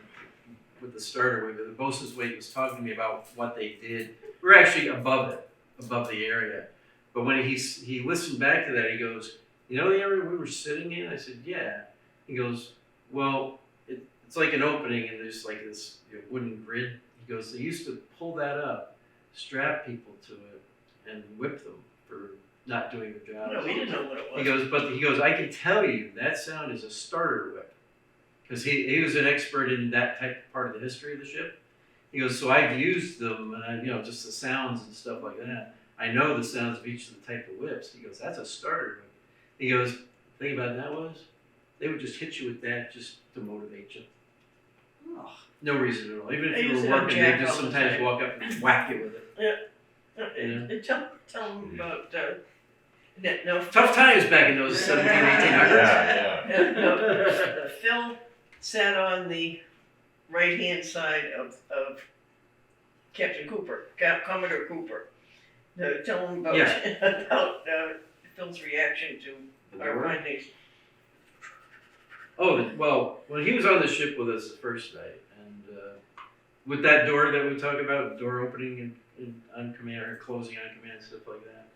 Speaker 1: with the starter whip. The bosun's mate was talking to me about what they did. We're actually above it, above the area. But when he listened back to that, he goes, "You know the area we were sitting in?" I said, "Yeah." He goes, "Well, it's like an opening, and there's like this wooden grid." He goes, "They used to pull that up, strap people to it, and whip them for not doing their job."
Speaker 2: No, we didn't know what it was.
Speaker 1: He goes, I can tell you that sound is a starter whip. Because he was an expert in that type of part of the history of the ship. He goes, so I've used them, and just the sounds and stuff like that. I know the sounds of each of the type of whips. He goes, that's a starter whip. He goes, the thing about that was, they would just hit you with that just to motivate you.
Speaker 2: Oh.
Speaker 1: No reason at all. Even
Speaker 2: I
Speaker 1: if you
Speaker 2: use
Speaker 1: were
Speaker 2: it on
Speaker 1: working,
Speaker 2: Jack
Speaker 1: they'd just
Speaker 2: all the
Speaker 1: sometimes
Speaker 2: time.
Speaker 1: walk up and whack you with it.
Speaker 2: Tell them about, no.
Speaker 1: Tough times back in those 1700s, 1800s.
Speaker 9: Yeah,
Speaker 2: No, Phil sat on the right-hand side of Captain Cooper, Commodore Cooper. Tell him about, about Phil's reaction to our findings.
Speaker 1: Oh, well, when he was on the ship with us the first night, and with that door that we talk about, door opening and on command, or closing on command, stuff like that,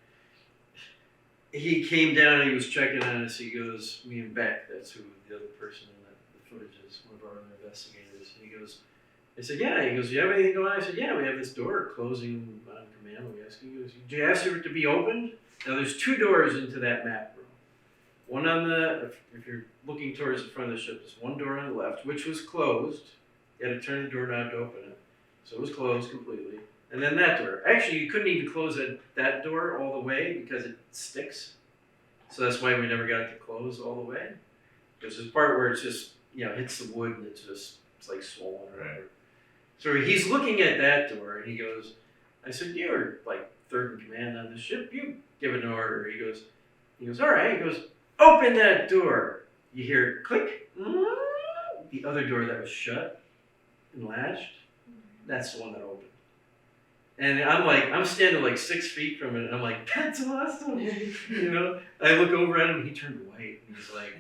Speaker 1: he came down and he was checking on us. He goes, me and Beck, that's who the other person in the footage is, one of our other investigators. And he goes, I said, yeah. He goes, do you have anything going on? I said, yeah, we have this door closing on command. We asked him, he goes, did you ask it to be opened? Now there's two doors into that map room. One on the, if you're looking towards the front of the ship, there's one door on the left, which was closed. You had to turn the doorknob to open it. So it was closed completely. And then that door. Actually, you couldn't even close that door all the way because it sticks. So that's why we never got it to close all the way. Because there's part where it's just, hits the wood and it's like swollen or whatever. So he's looking at that door and he goes, I said, you're like third in command on the ship. You give an order. He goes, all right. He goes, open that door. You hear click. The other door that was shut and latched, that's the one that opened. And I'm standing like 6 feet from it, and I'm like, that's awesome. You know, I look over at him, he turned white, and he's like,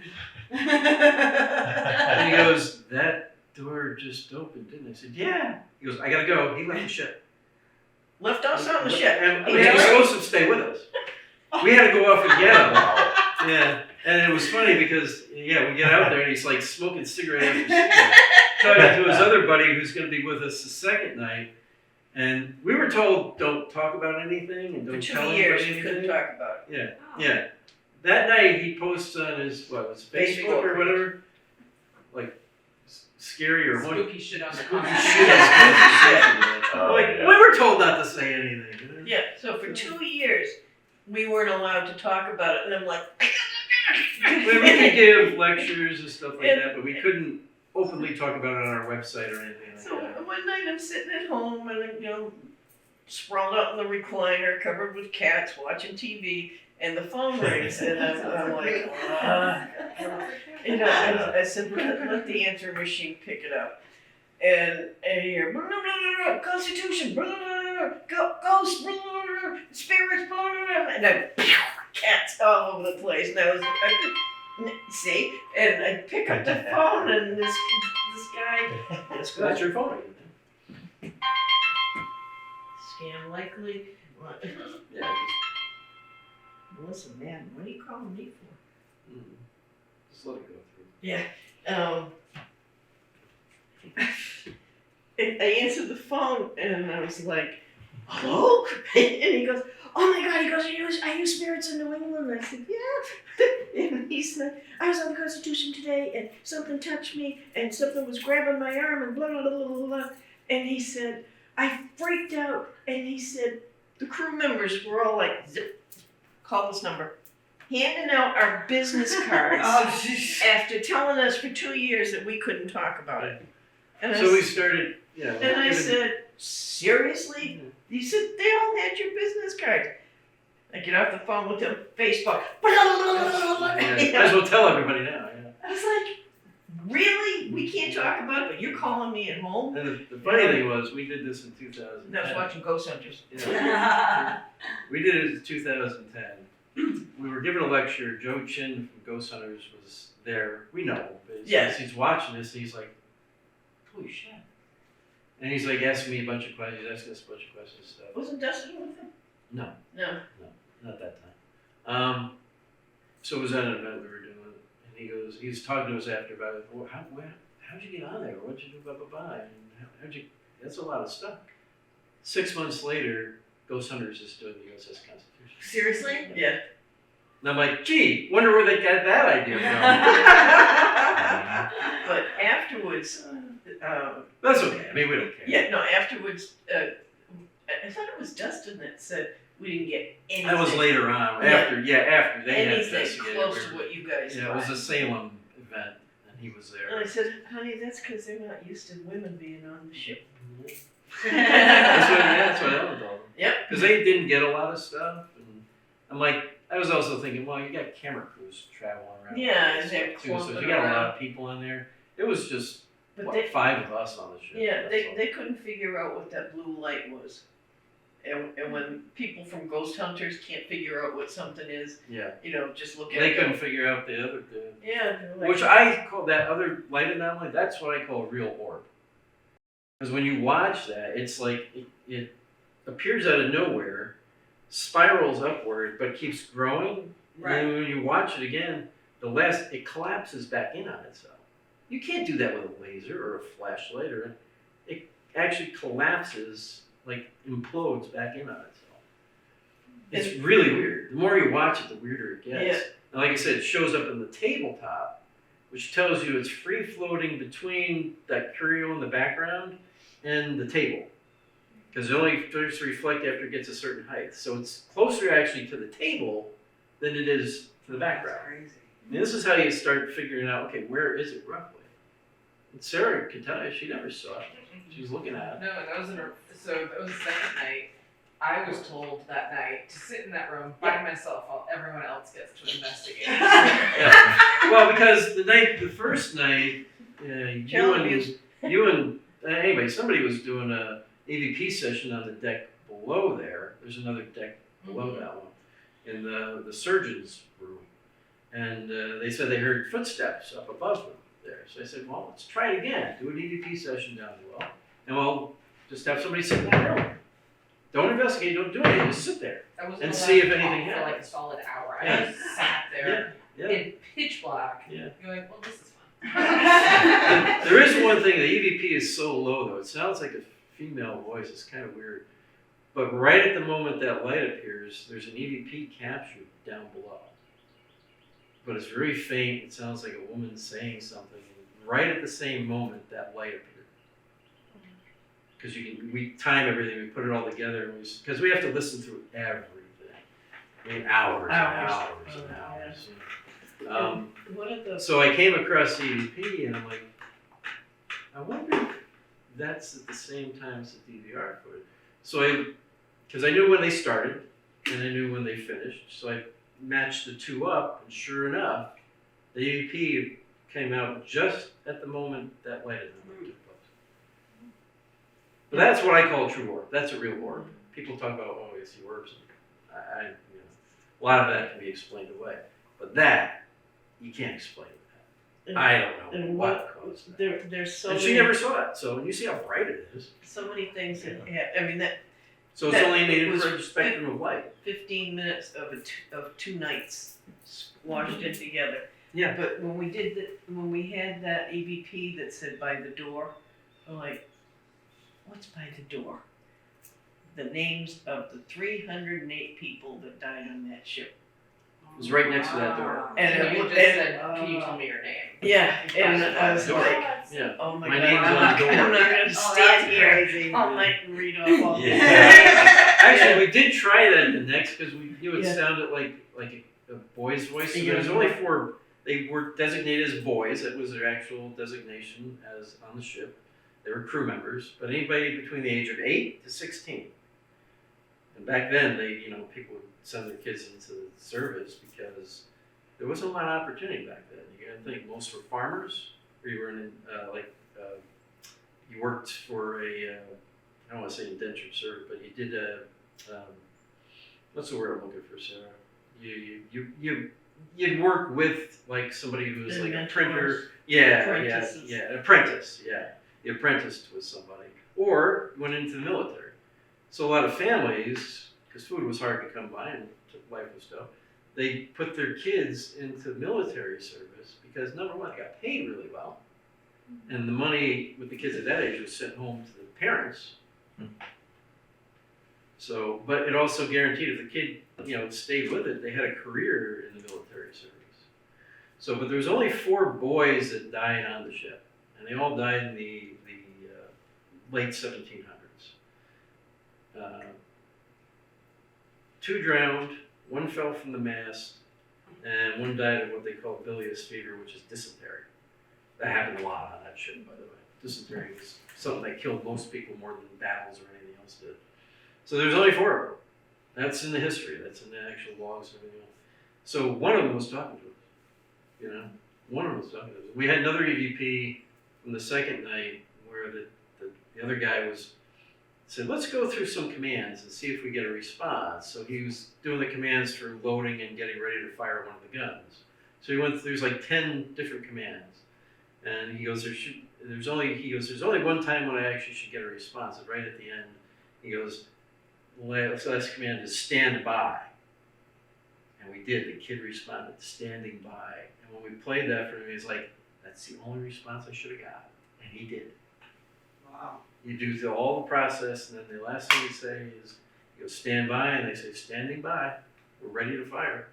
Speaker 1: and he goes, that door just opened, didn't it? I said, yeah. He goes, I gotta go. He left the ship.
Speaker 2: Left us on the ship.
Speaker 1: And he was supposed to stay with us. We had to go off and get him. Yeah. And it was funny because, we get out there and he's like smoking cigarette after cigarette, talking to his other buddy who's going to be with us the second night. And we were told, don't talk about anything and
Speaker 2: For
Speaker 1: don't
Speaker 2: 2
Speaker 1: tell
Speaker 2: years,
Speaker 1: anybody
Speaker 2: you couldn't
Speaker 1: anything.
Speaker 2: talk about it.
Speaker 1: Yeah. That night he posts on his, Facebook or whatever, like scary or what.
Speaker 5: Spooky shit on the
Speaker 1: Spooky
Speaker 5: comment.
Speaker 1: shit on the
Speaker 7: Oh,
Speaker 1: Like,
Speaker 7: yeah.
Speaker 1: we were told not to say anything.
Speaker 2: Yeah, so for 2 years, we weren't allowed to talk about it, and I'm like,
Speaker 1: We could give lectures and stuff like that, but we couldn't openly talk about it on our website or anything like
Speaker 2: so
Speaker 1: that.
Speaker 2: one night I'm sitting at home and I'm, sprawled out in the recliner, covered with cats, watching TV, and the phone rings, and I'm like, I said, let the answer machine pick it up. And I hear, blah, blah, blah, blah, Constitution, blah, blah, blah, blah, ghosts, blah, blah, blah, spirits, blah, blah, blah, and then cats all over the place. And I was, see, and I pick up the phone, and this guy,
Speaker 1: That's your phone.
Speaker 2: scam likely. What?
Speaker 1: Yeah.
Speaker 2: Melissa, man, what are you calling me for?
Speaker 1: Just let it go through.
Speaker 2: Yeah. And I answered the phone and I was like, hello? And he goes, oh my God, he goes, are you spirits in New England? And I said, yeah. And he said, I was on the Constitution today and something touched me and something was grabbing my arm and blah, blah, blah, blah, blah. And he said, I freaked out. And he said, the crew members were all like, zip, call this number. Handing out our business cards after telling us for 2 years that we couldn't talk about it. And
Speaker 1: So we started,
Speaker 2: and I said, seriously? He said, they all had your business cards. I get off the phone with them, Facebook.
Speaker 1: Might as well tell everybody now.
Speaker 2: I was like, really? We can't talk about it, but you're calling me at home?
Speaker 1: And the funny thing was, we did this in 2010.
Speaker 2: And I was watching Ghost Hunters.
Speaker 1: Yeah. We did it in 2010. We were giving a lecture. Joe Chin from Ghost Hunters was there. We know, but he's watching this, and he's like, holy shit. And he's like asking me a bunch of questions, asking us a bunch of questions and stuff.
Speaker 2: Wasn't Dustin with him?
Speaker 1: No.
Speaker 2: No.
Speaker 1: Not that time. So it was at an event we were doing, and he was talking to us after about it. Well, how'd you get on there? What'd you do? Blah, blah, blah. And that's a lot of stuff. 6 months later, Ghost Hunters is doing the USS Constitution.
Speaker 2: Seriously? Yeah.
Speaker 1: And I'm like, gee, wonder where they got that idea from.
Speaker 2: But afterwards,
Speaker 1: That's okay. I mean, we don't care.
Speaker 2: yeah, no, afterwards, I thought it was Dustin that said we didn't get anything.
Speaker 1: That was later on.
Speaker 2: Yeah.
Speaker 1: After they had
Speaker 2: Anything
Speaker 1: investigated.
Speaker 2: close to what you guys
Speaker 1: Yeah, it was
Speaker 2: got.
Speaker 1: a Salem event, and he was
Speaker 2: And
Speaker 1: there.
Speaker 2: I said, honey, that's because they're not used to women being on the ship.
Speaker 1: That's what Ellen told them.
Speaker 2: Yep.
Speaker 1: Because they didn't get a lot of stuff, and I'm like, I was also thinking, well, you got camera crews traveling around.
Speaker 2: Yeah,
Speaker 1: all
Speaker 2: and
Speaker 1: this
Speaker 2: they're
Speaker 1: stuff, too, so
Speaker 2: clumping
Speaker 1: you got a lot
Speaker 2: around.
Speaker 1: of people in there. It was just
Speaker 2: But they,
Speaker 1: 5 of us on the ship.
Speaker 2: yeah,
Speaker 1: that's all.
Speaker 2: they couldn't figure out what that blue light was. And when people from Ghost Hunters can't figure out what something is,
Speaker 1: Yeah,
Speaker 2: just look at
Speaker 1: they
Speaker 2: it.
Speaker 1: couldn't figure out the other.
Speaker 2: Yeah. they're like,
Speaker 1: Which I call that other light anomaly. That's what I call a real orb. Because when you watch that, it's like it appears out of nowhere, spirals upward, but keeps growing.
Speaker 2: Right.
Speaker 1: And then when you watch it again, it collapses back in on itself. You can't do that with a laser or a flashlight, or it actually collapses, like implodes back in on itself. It's really weird. The more you watch it, the weirder it gets.
Speaker 2: Yeah.
Speaker 1: And like I said, it shows up in the tabletop, which tells you it's free floating between that curio in the background and the table. Because it only starts to reflect after it gets a certain height. So it's closer actually to the table than it is to the background.
Speaker 3: Crazy.
Speaker 1: And this is how you start figuring out, okay, where is it roughly? And Sarah could tell you, she never saw it. She was looking at it.
Speaker 5: No, that was that was the second night. I was told that night to sit in that room by myself while everyone else gets to investigate.
Speaker 1: Yeah. Well, because the first night,
Speaker 2: Challenge
Speaker 1: you and anyway, somebody was doing a AVP session on the deck below below there's another deck below that one, in the surgeon's room. And they said they heard footsteps up above them there. So I said, well, let's try it again. Do an EVP session down below. And we'll just have somebody sit in that room. Don't investigate, don't do anything, just sit there.
Speaker 5: I wasn't
Speaker 1: And
Speaker 5: allowed
Speaker 1: see
Speaker 5: to
Speaker 1: if anything
Speaker 5: talk for like
Speaker 1: happens.
Speaker 5: a solid hour.
Speaker 1: Yeah.
Speaker 5: I just sat there
Speaker 1: Yeah.
Speaker 5: in pitch black,
Speaker 1: Yeah.
Speaker 5: going, well, this is fun.
Speaker 1: There is one thing, the EVP is so low though, it sounds like a female voice, it's kind of weird. But right at the moment that light appears, there's an EVP captured down below. But it's very faint, it sounds like a woman saying something, and right at the same moment that light appeared. Because we time everything, we put it all together, and because we have to listen through everything. I mean, hours and hours and hours.
Speaker 2: One of the
Speaker 1: So I came across the EVP and I'm like, I wonder if that's at the same time as the DVR footage. So because I knew when they started and I knew when they finished, so I matched the two up, and sure enough, the EVP came out just at the moment that light event took place. But that's what I call true orb. That's a real orb. People talk about, oh, you see orbs. I a lot of that can be explained away. But that, you can't explain that. I don't know
Speaker 2: and
Speaker 1: what caused that.
Speaker 2: there's so
Speaker 1: And
Speaker 2: many,
Speaker 1: she never saw it, so you see how bright it is.
Speaker 2: so many things that I mean, that
Speaker 1: So it's
Speaker 2: That
Speaker 1: only an
Speaker 2: was
Speaker 1: infrared spectrum of light.
Speaker 2: 15 minutes of two nights squashed in together.
Speaker 1: Yeah.
Speaker 2: But when we had that EVP that said by the door, I'm like, what's by the door? The names of the 308 people that died on that ship.
Speaker 1: It was right next to that door.
Speaker 2: And
Speaker 5: And
Speaker 2: it
Speaker 5: you
Speaker 2: was-
Speaker 5: just
Speaker 2: and-
Speaker 5: said, can you tell me your name?
Speaker 2: Yeah, and I was
Speaker 1: Door.
Speaker 2: like,
Speaker 1: Yeah.
Speaker 2: oh my
Speaker 1: My
Speaker 2: God,
Speaker 1: name's
Speaker 2: I'm
Speaker 1: on
Speaker 2: not,
Speaker 1: the door.
Speaker 2: I'm not gonna stand here
Speaker 3: crazy.
Speaker 2: all night and read off all
Speaker 1: Yeah.
Speaker 2: this.
Speaker 1: Actually, we did try that the next because we knew it
Speaker 2: Yeah.
Speaker 1: sounded like a boy's voice. So
Speaker 2: Yeah.
Speaker 1: there's only 4. They were designated as boys. That was their actual designation as on the ship. They were crew members, but anybody between the age of 8 to 16. And back then, people would send their kids into the service because there wasn't a lot of opportunity back then. You got to think most were farmers, or you were in you worked for a I don't want to say indentured servant, but you did what's the word I'm looking for, Sarah? You'd work with like somebody who was like a printer. Yeah,
Speaker 2: Apprentices.
Speaker 1: yeah, an apprentice. Yeah, you apprenticed with somebody, or went into the military. So a lot of families, because food was hard to come by and life was tough, they put their kids into military service because number one, they got paid really well, and the money with the kids at that age was sent home to the parents. So, but it also guaranteed if the kid, stayed with it, they had a career in the military service. So, but there was only 4 boys that died on the ship, and they all died in the late 1700s. 2 drowned, 1 fell from the mast, and 1 died of what they call bilious fever, which is dysentery. That happened a lot on that ship, by the way. Dysentery was something that killed most people more than battles or anything else did. So there's only 4 of them. That's in the history. That's in the actual logs and everything else. So one of them was talking to us. One of them was talking to us. We had another EVP from the second night where the other guy said, let's go through some commands and see if we get a response. So he was doing the commands for loading and getting ready to fire one of the guns. So he went through, there's like 10 different commands. And he goes, there's only one time when I actually should get a response. And right at the end, he goes, last command is stand by. And we did. The kid responded, standing by. And when we played that for him, he's like, that's the only response I should have got. And he did.
Speaker 3: Wow.
Speaker 1: You do all the process, and then the last thing you say is, you go stand by, and they say, standing by. We're ready to fire.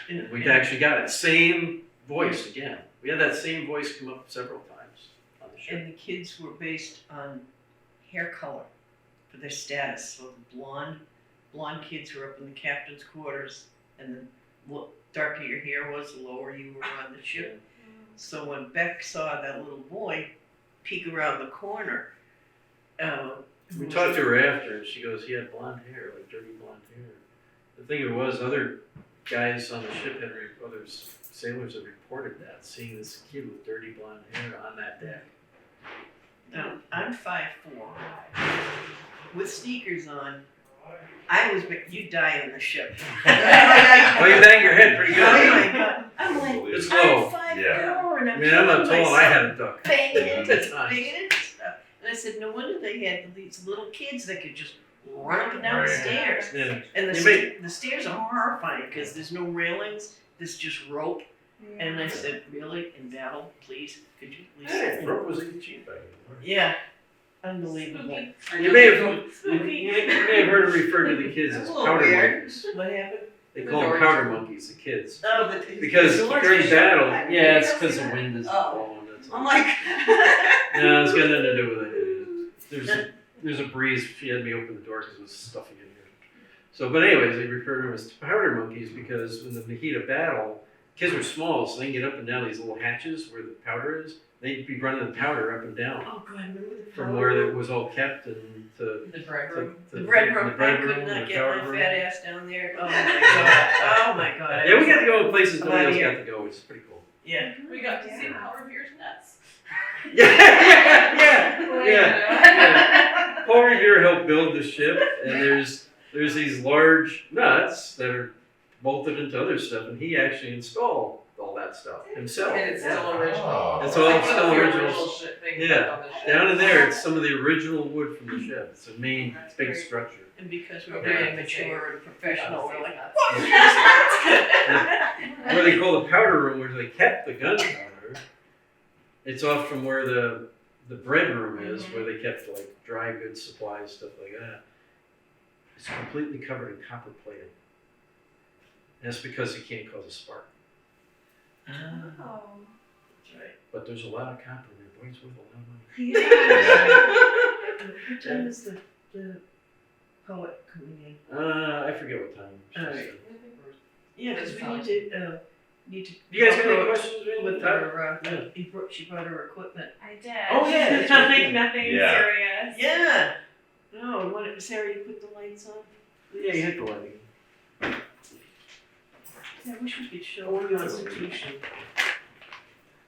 Speaker 1: And we actually got it. Same voice again. We had that same voice come up several times on the show.
Speaker 2: And the kids were based on hair color for their status. So the blonde kids were up in the captain's quarters, and the darker your hair was, the lower you were on the ship. So when Beck saw that little boy peek around the corner,
Speaker 1: We talked to her after, and she goes, he had blonde hair, like dirty blonde hair. The thing was, other guys on the ship other sailors had reported that, seeing this kid with dirty blonde hair on that deck.
Speaker 2: Now, I'm 5'4", with sneakers on, you'd die on the ship.
Speaker 1: Oh, you bang your head pretty good.
Speaker 2: Oh my God. I'm like,
Speaker 1: It's
Speaker 2: I'm
Speaker 1: low.
Speaker 2: 5'4" and
Speaker 1: I
Speaker 2: I'm
Speaker 1: mean, I'm not
Speaker 2: killing
Speaker 1: tall, I
Speaker 2: myself.
Speaker 1: had a duck.
Speaker 2: Banging into
Speaker 1: At times.
Speaker 2: stuff. And I said, no wonder they had these little kids that could just run up and down the
Speaker 9: Right.
Speaker 2: stairs.
Speaker 1: Yeah.
Speaker 2: And
Speaker 1: You
Speaker 2: the stairs are horrifying because there's no railings, there's just rope. And I said, really, in battle, please, could you please?
Speaker 1: Hey, rope was cheap back then.
Speaker 2: Yeah, unbelievable.
Speaker 1: You may have heard it referred to the kids as
Speaker 2: That's a little
Speaker 1: powder
Speaker 2: weird.
Speaker 1: monkeys.
Speaker 2: What happened?
Speaker 1: They call them powder monkeys, the kids.
Speaker 2: Oh,
Speaker 1: Because
Speaker 3: the ones
Speaker 1: during
Speaker 3: that
Speaker 1: battle,
Speaker 3: shot
Speaker 1: yeah, it's because the wind is
Speaker 3: Oh.
Speaker 1: blowing. That's all.
Speaker 3: I'm like.
Speaker 1: No, it's got nothing to do with it. There's a breeze. She had me open the door because it was stuffy in here. So, but anyways, they refer to them as powder monkeys because in the heat of battle, kids are small, so they can get up and down these little hatches where the powder is. They'd be running the powder up and down
Speaker 2: Oh, God, remember the
Speaker 1: from where it was all kept and to
Speaker 5: The bread room.
Speaker 2: The bread room,
Speaker 1: the bread
Speaker 2: I could
Speaker 1: room,
Speaker 2: not
Speaker 1: the
Speaker 2: get my
Speaker 1: powder room.
Speaker 2: fat ass down there. Oh my God, oh my God. I
Speaker 1: Yeah, we
Speaker 2: was
Speaker 1: got to
Speaker 2: like,
Speaker 1: go in places
Speaker 2: I'm
Speaker 1: nobody
Speaker 2: outta
Speaker 1: else
Speaker 2: here.
Speaker 1: got to go, which is pretty cool.
Speaker 2: Yeah.
Speaker 5: We got to see Paul Revere's nuts.
Speaker 1: Yeah. Paul Revere helped build the ship, and there's these large nuts that are bolted into other stuff, and he actually installed all that stuff himself.
Speaker 5: And it's still original.
Speaker 9: Oh.
Speaker 1: It's all
Speaker 5: Like
Speaker 1: still
Speaker 5: one of the
Speaker 1: original.
Speaker 5: shit things
Speaker 1: Yeah.
Speaker 5: left on the ship.
Speaker 1: Down in there, it's some of the original wood from the ship. It's a main
Speaker 5: That's
Speaker 1: big
Speaker 5: great.
Speaker 1: structure.
Speaker 2: And because we're
Speaker 5: Okay.
Speaker 2: very mature and professional, we're like,
Speaker 1: Where they call the powder room, where they kept the gunpowder, it's off from where the bread room is, where they kept like dry goods supplies, stuff like that. It's completely covered in copper plating. And that's because it can't cause a spark.
Speaker 2: Oh.
Speaker 1: That's right. But there's a lot of copper in there. Boy, it's worth a lot of money.
Speaker 2: What time is the poet coming in?
Speaker 1: I forget what time. she
Speaker 2: All right.
Speaker 1: said.
Speaker 2: Yeah, because we need to.
Speaker 1: You guys got any
Speaker 2: talk
Speaker 1: questions
Speaker 2: with
Speaker 1: Tyler?
Speaker 2: her,
Speaker 1: Yeah.
Speaker 2: she brought her equipment.
Speaker 10: I did.
Speaker 1: Oh, yeah, that's right,
Speaker 10: Like
Speaker 1: yeah.
Speaker 10: nothing
Speaker 9: Yeah.
Speaker 10: serious.
Speaker 2: Yeah. No, Sarah, you put the lights on?
Speaker 1: Yeah, you hit the lighting.
Speaker 2: Yeah, I wish we could show the Constitution.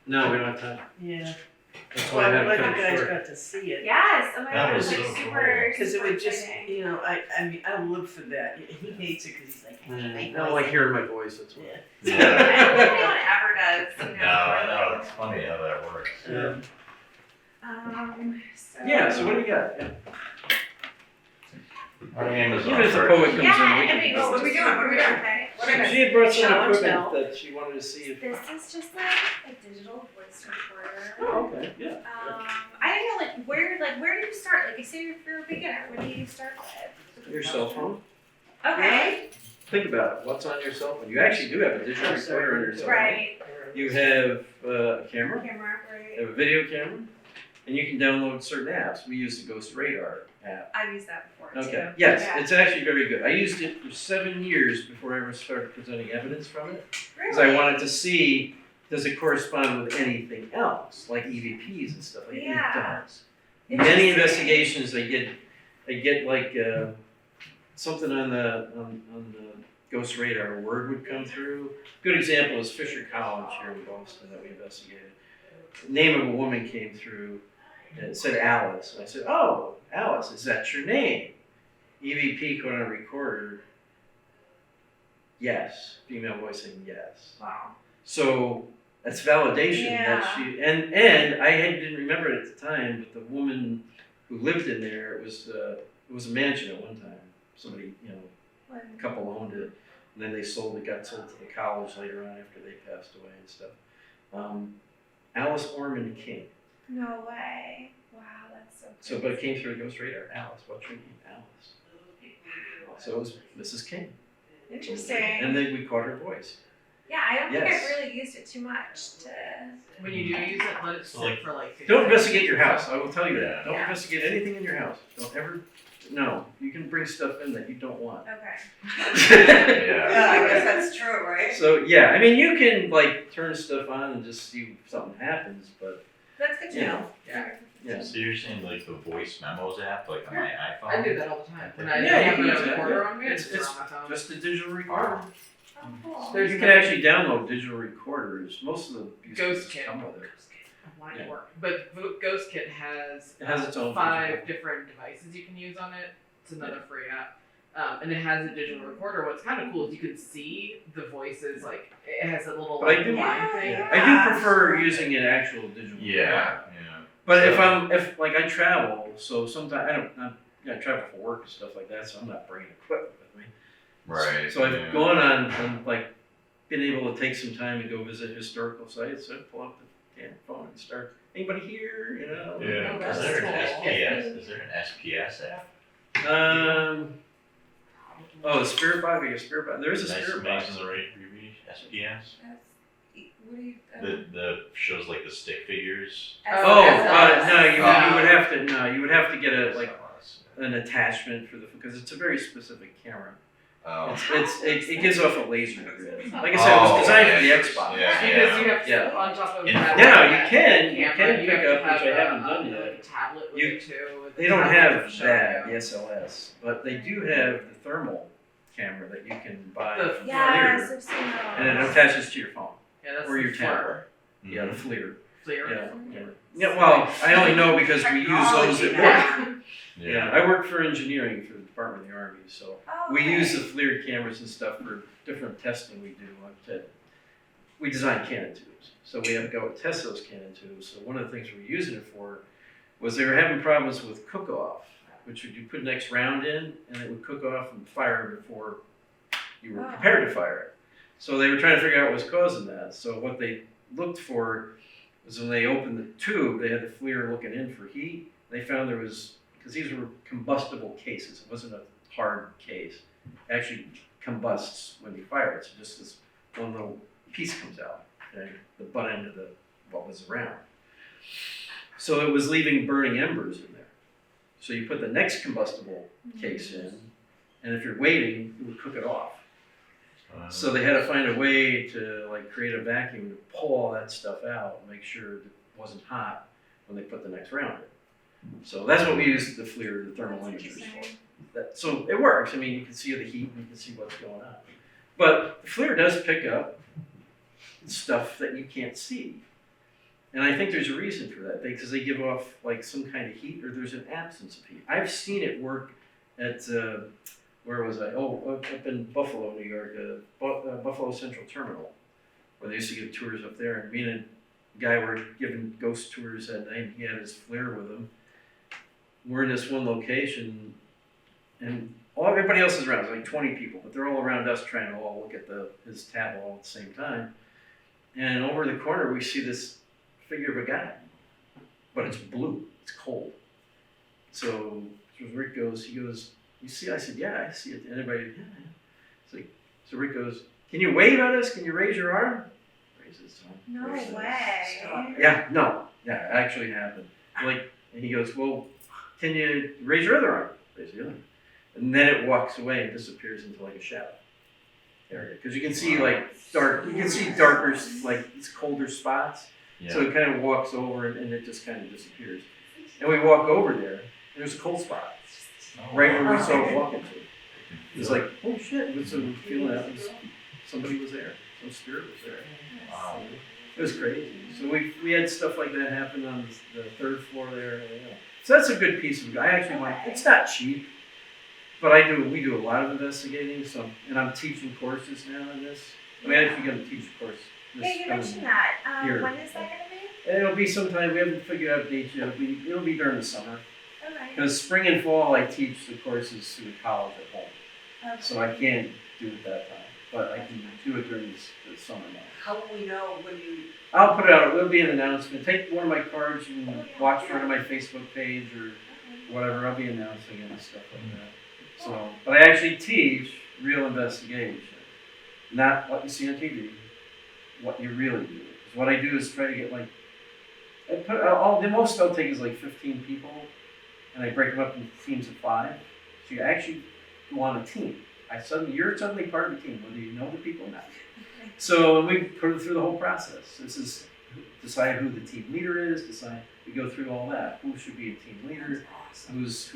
Speaker 1: No, we don't have time.
Speaker 2: Yeah.
Speaker 1: That's
Speaker 2: Well,
Speaker 1: why I
Speaker 2: I'm
Speaker 1: had
Speaker 2: glad
Speaker 1: to
Speaker 2: you
Speaker 1: cut it
Speaker 2: guys
Speaker 1: short.
Speaker 2: got to see it.
Speaker 10: Yes. Oh my
Speaker 9: That
Speaker 10: god, it
Speaker 9: was
Speaker 10: was like
Speaker 9: so
Speaker 10: super.
Speaker 2: Because it
Speaker 10: super
Speaker 2: would just,
Speaker 10: exciting.
Speaker 2: you know, I mean, I live for that. He hates it because he's like,
Speaker 1: I don't like hearing my voice, that's why.
Speaker 2: Yeah.
Speaker 10: I
Speaker 9: Yeah.
Speaker 10: don't think anyone ever does. You know,
Speaker 9: No, I know,
Speaker 10: really.
Speaker 9: it's funny how that works.
Speaker 10: So.
Speaker 1: Yeah, so what do you got? Yeah.
Speaker 9: Our Amazon
Speaker 1: Even if the
Speaker 9: purchase.
Speaker 1: poet comes
Speaker 10: Yeah,
Speaker 1: in, we
Speaker 10: I mean,
Speaker 1: can.
Speaker 10: what are we doing? What are we doing? Okay. What are we
Speaker 1: She had brought some
Speaker 2: Show and
Speaker 1: equipment
Speaker 2: tell.
Speaker 1: that she wanted to see if.
Speaker 10: This is just like a digital voice recorder.
Speaker 1: Oh, okay, yeah.
Speaker 10: I don't know, where do you start? Like, say if you're a beginner, what do you start with?
Speaker 1: Your cell phone.
Speaker 10: Okay.
Speaker 1: Think about it. What's on your cell phone? You actually do have a digital recorder on your cell phone.
Speaker 10: Right.
Speaker 1: You have a camera,
Speaker 10: Camera,
Speaker 1: you
Speaker 10: right.
Speaker 1: have a video camera, and you can download certain apps. We use the Ghost Radar app.
Speaker 10: I've used that before too.
Speaker 1: Okay. Yes,
Speaker 10: Yeah.
Speaker 1: it's actually very good. I used it for 7 years before I ever started presenting evidence from it. Because
Speaker 10: Really?
Speaker 1: I wanted to see, does it correspond with anything else, like EVPs and stuff like that?
Speaker 10: Yeah.
Speaker 1: It does. Many
Speaker 10: Interesting.
Speaker 1: investigations, they get like something on the Ghost Radar, a word would come through. Good example is Fisher College here in Boston that we investigated. The name of a woman came through, and it said Alice. And I said, "Oh, Alice, is that your name?" EVP caught on a recorder. Yes, female voice saying yes.
Speaker 10: Wow.
Speaker 1: So that's validation that
Speaker 10: Yeah.
Speaker 1: she and didn't remember it at the time, but the woman who lived in there, it was a mansion at one time. Somebody, a couple owned it, and then they sold it, got sold to the college later on after they passed away and stuff. Alice Ormond King.
Speaker 10: No way. Wow, that's so
Speaker 1: So, but it came through the Ghost Radar. Alice, what's your name? Alice. So it was Mrs. King.
Speaker 10: interesting.
Speaker 1: And then we caught her voice.
Speaker 10: Yeah, I don't think
Speaker 1: Yes.
Speaker 10: I've really used it too much to.
Speaker 5: When you do use it, let it sit for like 15
Speaker 1: Don't investigate
Speaker 5: minutes.
Speaker 1: your house. I will tell you that. Don't
Speaker 10: Yeah.
Speaker 1: investigate anything in your house. Don't ever. No, you can bring stuff in that you don't want.
Speaker 10: Okay.
Speaker 3: Yeah, I guess that's true, right?
Speaker 1: So yeah, I mean, you can like turn stuff on and just see if something happens, but
Speaker 10: That's good to
Speaker 1: Yeah.
Speaker 10: know.
Speaker 1: yeah.
Speaker 9: So you're saying like the voice memos app, like on my iPhone?
Speaker 5: I do that all the time. When I
Speaker 1: Yeah, you
Speaker 5: have
Speaker 1: can use
Speaker 5: a
Speaker 1: that,
Speaker 5: recorder
Speaker 1: yeah.
Speaker 5: on me,
Speaker 1: It's-
Speaker 5: it's
Speaker 1: it's
Speaker 5: on my phone.
Speaker 1: Just a digital recorder.
Speaker 10: Oh, cool.
Speaker 5: There's
Speaker 1: You can
Speaker 5: no-
Speaker 1: actually download digital recorders. Most of the
Speaker 5: Ghost
Speaker 1: uses
Speaker 5: Kit.
Speaker 1: come with it.
Speaker 5: I want it
Speaker 1: Yeah.
Speaker 5: to work. But Ghost Kit has,
Speaker 1: It has its own
Speaker 5: 5 different devices you can use on it. It's another free app. And it has a digital recorder. What's kind of cool is you can see the voices, like, it has a little
Speaker 1: But I
Speaker 5: like,
Speaker 1: do-
Speaker 5: line thing.
Speaker 1: I do prefer using an actual digital.
Speaker 9: Yeah.
Speaker 1: But
Speaker 9: So-
Speaker 1: if like I travel, so sometimes I travel for work and stuff like that, so I'm not bringing equipment with me.
Speaker 9: Right.
Speaker 1: So I've
Speaker 9: yeah.
Speaker 1: gone on like been able to take some time and go visit historical sites. So I pull up the damn phone and start. Anybody here? You know.
Speaker 9: Yeah.
Speaker 3: Oh, that's
Speaker 9: Is there an
Speaker 3: cool.
Speaker 9: SPS? Is there an SPS app?
Speaker 1: Oh, the S.P.I.R.I.T.S. We have S.P.I.R.I.T.S. There is a
Speaker 9: Nice
Speaker 1: S.P.I.R.I.T.S.
Speaker 9: amazing the right review. SPS.
Speaker 10: What do you?
Speaker 9: The shows like the stick figures.
Speaker 1: Oh,
Speaker 5: SLS.
Speaker 1: no, you
Speaker 5: Oh.
Speaker 1: would have to get an attachment for because it's a very specific camera.
Speaker 9: Oh.
Speaker 1: It gives off a laser grid. Like I said, it was designed for the Xbox.
Speaker 9: Yeah.
Speaker 5: Because you have to,
Speaker 1: Yeah.
Speaker 5: on top of
Speaker 9: Yeah.
Speaker 5: having
Speaker 1: Yeah,
Speaker 5: that
Speaker 1: you can
Speaker 5: camera, you
Speaker 1: pick
Speaker 5: have to
Speaker 1: up, which
Speaker 5: have
Speaker 1: I haven't done yet.
Speaker 5: like a tablet with
Speaker 1: You-
Speaker 5: it too. with
Speaker 1: They
Speaker 5: the
Speaker 1: don't
Speaker 5: tablet
Speaker 1: have
Speaker 5: to show
Speaker 1: that,
Speaker 5: you.
Speaker 1: the SLS, but they do have the thermal camera that you can buy
Speaker 5: The
Speaker 1: from
Speaker 10: Yes,
Speaker 1: FLIR,
Speaker 10: I've seen those.
Speaker 1: and it attaches to your phone
Speaker 5: Yeah, that's
Speaker 1: or
Speaker 5: the
Speaker 1: your tablet.
Speaker 5: FLIR.
Speaker 1: Yeah, the FLIR.
Speaker 5: FLIR.
Speaker 1: Yeah. Yeah, well, I only know because we use those at
Speaker 3: Technology
Speaker 1: work. Yeah, I work for engineering for the Department of the Army, so
Speaker 10: Oh,
Speaker 1: we
Speaker 10: okay.
Speaker 1: use the FLIR cameras and stuff for different testing we do. We design cannon tubes, so we have to go and test those cannon tubes. So one of the things we were using it for was they were having problems with cook-off, which would you put next round in, and it would cook off and fire before you were prepared to fire it. So they were trying to figure out what was causing that. So what they looked for was when they opened the tube, they had the FLIR looking in for heat. They found there was, because these were combustible cases, it wasn't a hard case. It actually combusts when you fire it, so just this one little piece comes out, okay? The butt end of what was around. So it was leaving burning embers in there. So you put the next combustible case in, and if you're waiting, it would cook it off. So they had to find a way to like create a vacuum to pull all that stuff out and make sure it wasn't hot when they put the next round in. So that's what we use the FLIR, the thermal
Speaker 10: That's
Speaker 1: imagers for.
Speaker 10: interesting.
Speaker 1: So it works. I mean, you can see the heat and you can see what's going on. But the FLIR does pick up stuff that you can't see. And I think there's a reason for that, because they give off like some kind of heat or there's an absence of heat. I've seen it work at, where was I? Oh, up in Buffalo, New York, Buffalo Central Terminal, where they used to give tours up there. And me and a guy were giving ghost tours that night. He had his FLIR with him. We're in this one location, and everybody else is around. It's like 20 people, but they're all around us trying to all look at his tab all at the same time. And over in the corner, we see this figure of a guy, but it's blue. It's cold. So Rick goes, he goes, "You see?" I said, "Yeah, I see it." And everybody, yeah. So Rick goes, "Can you wave at us? Can you raise your arm?" Raises his arm.
Speaker 10: No
Speaker 1: Raises.
Speaker 10: way.
Speaker 1: Yeah, no, yeah, it actually happened. Like, and he goes, "Well, can you raise your other arm?" Raise the other arm. And then it walks away and disappears into like a shadow area. Because you can see like you can see darker, like these colder spots.
Speaker 9: Yeah.
Speaker 1: So it kind of walks over and it just kind of disappears. And we walk over there, and there's a cold spot right where we saw it walking to. It's like, oh shit, so we're feeling that somebody was there, some spirit was there.
Speaker 9: Wow.
Speaker 1: It was crazy. So we had stuff like that happen on the third floor there. Yeah. So that's a good piece of. I actually like. It's not cheap, but we do a lot of investigating. So and I'm teaching courses now in this. I'm actually going to teach a course.
Speaker 10: Yeah, you mentioned that.
Speaker 1: year.
Speaker 10: When is that going to be?
Speaker 1: It'll be sometime. We haven't figured out dates yet. It'll be during the summer.
Speaker 10: Okay.
Speaker 1: Because spring and fall, I teach the courses through college at home,
Speaker 10: Okay.
Speaker 1: so I can't do it that time. But I can do it during the summer now.
Speaker 3: How will we know when you,
Speaker 1: I'll put it out. It'll be an announcement. Take one of my cards. You can watch for it on my Facebook page or whatever. I'll be announcing it and stuff like that. So, but I actually teach real investigation, not what you see on TV. What you really do. 'Cause what I do is try to get like, the most I'll take is like 15 people, and I break them up into teams of 5. So you actually go on a team. You're suddenly part of the team, whether you know the people or not. So we put it through the whole process. This is decide who the team leader is. We go through all that. Who should be a team leader? Who's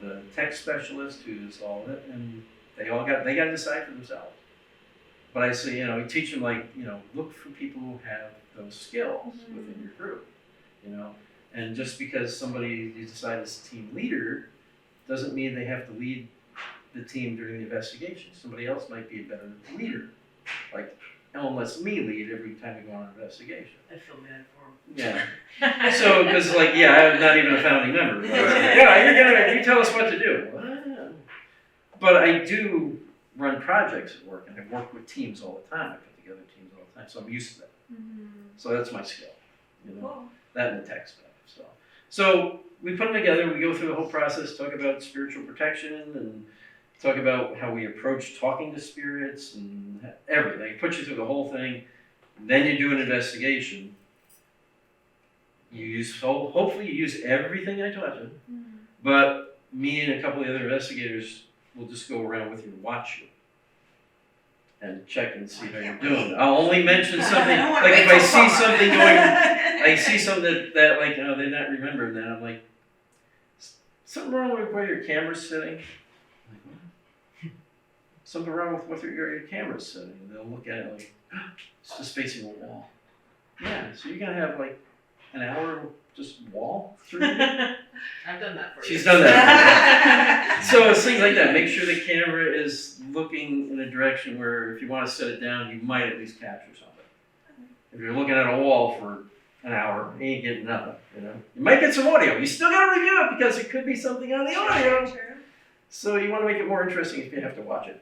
Speaker 1: the tech specialist? Who's all that? And they got to decide for themselves. But I say, you know, we teach them like, you know, look for people who have those skills within your group, you know. And just because somebody you decide is team leader doesn't mean they have to lead the team during the investigation. Somebody else might be a better leader. Like Ellen lets me lead every time we go on an investigation.
Speaker 2: I feel bad for him.
Speaker 1: Yeah. So, because like, yeah, I'm not even a founding member. Yeah, you tell us what to do. Well, but I do run projects at work, and I work with teams all the time. I put together teams all the time, so I'm used to that. So that's my skill, you know,
Speaker 10: Cool.
Speaker 1: that and the tech stuff. So we put them together. We go through the whole process, talk about spiritual protection, and talk about how we approach talking to spirits and everything. Put you through the whole thing. Then you do an investigation. You use hopefully you use everything I taught you, but me and a couple of the other investigators will just go around with you and watch you and check and see how you're doing. I'll only mention something like if I see something going, I see something that like, you know, they're not remembering that. I'm like, something wrong with where your camera's sitting. I'm like, what? Something wrong with where your camera's sitting. And they'll look at it like, it's just facing a wall. Yeah, so you're gonna have like an hour just wall through it.
Speaker 5: I've done that for you.
Speaker 1: She's done that. So it's things like that. Make sure the camera is looking in a direction where if you want to set it down, you might at least capture something. If you're looking at a wall for an hour, you ain't getting nothing, you know. You might get some audio. You still gotta review it because it could be something on the audio.
Speaker 10: True.
Speaker 1: So you want to make it more interesting if you have to watch it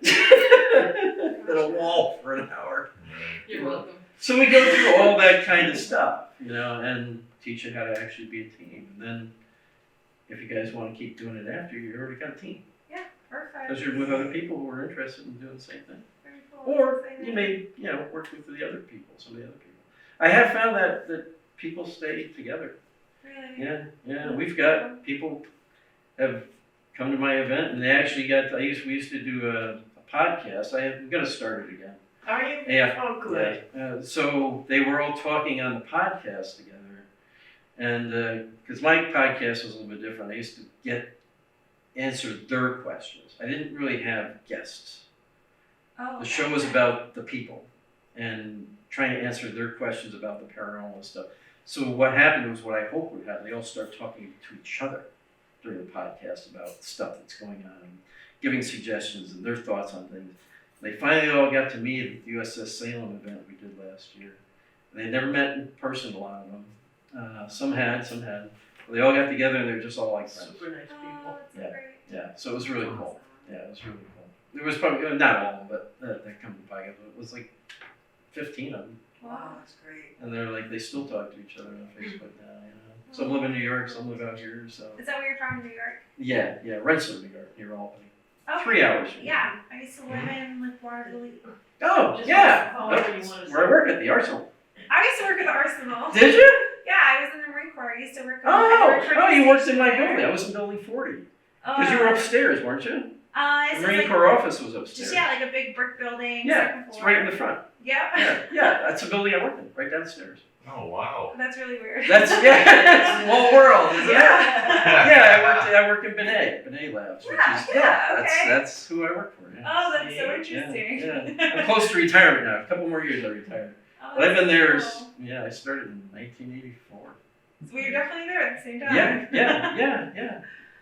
Speaker 1: than a wall for an hour.
Speaker 5: You're welcome.
Speaker 1: So we go through all that kind of stuff, you know, and teach you how to actually be a team. And then if you guys want to keep doing it after, you already got a team.
Speaker 10: Perfect.
Speaker 1: Because you're with other people who are interested in doing the same thing.
Speaker 10: Very cool.
Speaker 1: Or you may, you know, work with the other people, some of the other people. I have found that people stay together.
Speaker 10: Really?
Speaker 1: Yeah. We've got people have come to my event and they actually got, we used to do a podcast. I'm going to start it again.
Speaker 2: Are you?
Speaker 1: Yeah.
Speaker 2: Oh, good.
Speaker 1: So they were all talking on the podcast together. And because my podcast was a little bit different, I used to answer their questions. I didn't really have guests.
Speaker 10: Oh.
Speaker 1: The show was about the people and trying to answer their questions about the paranormal and stuff. So what happened was what I hoped would happen. They all start talking to each other during the podcast about stuff that's going on and giving suggestions and their thoughts on things. They finally all got to meet at the USS Salem event we did last year. And they never met in person, a lot of them. Some had. They all got together and they're just all like friends.
Speaker 2: Super nice people.
Speaker 10: Oh, that's so
Speaker 1: Yeah.
Speaker 10: great.
Speaker 1: Yeah, so it was really cool. Yeah, it was really cool. There was probably, not all of them, but that come to podcast, but it was like 15 of them.
Speaker 10: Wow.
Speaker 3: That's great.
Speaker 1: And they're like, they still talk to each other on Facebook now, you know. Some live in New York, some live out here, so.
Speaker 10: Is that where you're from, New York?
Speaker 1: Yeah, Rensselaer, New York, near Albany.
Speaker 10: Oh,
Speaker 1: 3 hours from
Speaker 10: Yeah, I used to live in like Waterloo.
Speaker 1: Oh,
Speaker 2: Just
Speaker 1: yeah.
Speaker 2: call wherever you
Speaker 1: That's
Speaker 2: wanna
Speaker 1: where I work at the Arsenal.
Speaker 10: I used to work at the Arsenal.
Speaker 1: Did you?
Speaker 10: Yeah, I was in the Marine Corps. I used to work.
Speaker 1: You worked in my building. I was in building 40.
Speaker 10: Oh,
Speaker 1: Because you were upstairs, weren't you?
Speaker 10: It's
Speaker 1: The
Speaker 10: just
Speaker 1: Marine
Speaker 10: like,
Speaker 1: Corps office was upstairs.
Speaker 10: just like a big brick building.
Speaker 1: Yeah,
Speaker 10: second
Speaker 1: it's
Speaker 10: floor.
Speaker 1: right in the front.
Speaker 10: Yep.
Speaker 1: Yeah, that's the building I worked in, right downstairs.
Speaker 9: Oh, wow.
Speaker 10: That's really weird.
Speaker 1: It's a small world, isn't it?
Speaker 10: Yeah.
Speaker 1: Yeah, I work in Benet Labs, which is,
Speaker 10: okay.
Speaker 1: that's who I work for, yeah.
Speaker 10: Oh, that's so
Speaker 1: Yeah,
Speaker 10: interesting.
Speaker 1: yeah. I'm close to retirement now, a couple more years I retire.
Speaker 10: Oh,
Speaker 1: But I've been there,
Speaker 10: cool.
Speaker 1: I started in 1984.
Speaker 10: So we were definitely there at the same time.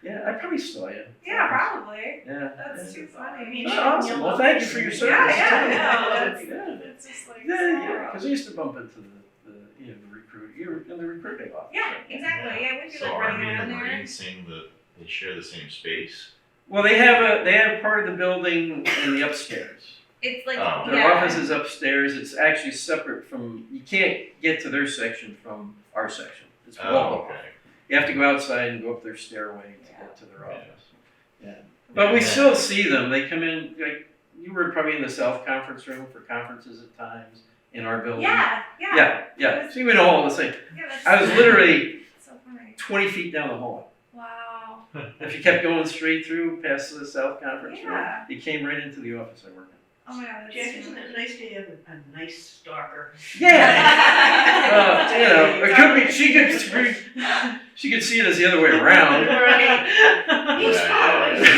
Speaker 1: Yeah, I probably saw you.
Speaker 10: Yeah, probably.
Speaker 1: Yeah.
Speaker 10: That's too funny.
Speaker 1: Oh, awesome, well, thank you for your service.
Speaker 10: Yeah.
Speaker 1: Yeah.
Speaker 10: It's just like
Speaker 1: Yeah, because I used to bump into the recruit. You were in the recruiting office.
Speaker 10: Yeah, exactly. Yeah, we'd be
Speaker 9: So
Speaker 10: like
Speaker 9: Army
Speaker 10: running
Speaker 9: and
Speaker 10: around
Speaker 9: the
Speaker 10: there.
Speaker 9: Marines seem that they share the same space.
Speaker 1: Well, they have part of the building in the upstairs.
Speaker 10: It's like
Speaker 9: Oh.
Speaker 1: Their office is upstairs. It's actually separate from. You can't get to their section from our section. It's walled off.
Speaker 9: Okay.
Speaker 1: You have to go outside and go up their stairway to get to their
Speaker 9: Yeah.
Speaker 1: office. Yeah, but we still see them. They come in. Like you were probably in the South Conference room for conferences at times in our building.
Speaker 10: Yeah.
Speaker 1: Yeah. So we know all the same.
Speaker 10: Yeah, that's
Speaker 1: I was literally
Speaker 10: so funny.
Speaker 1: 20 feet down the hallway.
Speaker 10: Wow.
Speaker 1: If you kept going straight through past the South Conference room,
Speaker 10: Yeah.
Speaker 1: you came right into the office I work in.
Speaker 10: Oh my god, that's
Speaker 2: Jack,
Speaker 10: so
Speaker 2: isn't it nice to have a nice stalker?
Speaker 1: Yeah. It could be. She could see it as the other way around.
Speaker 2: Right.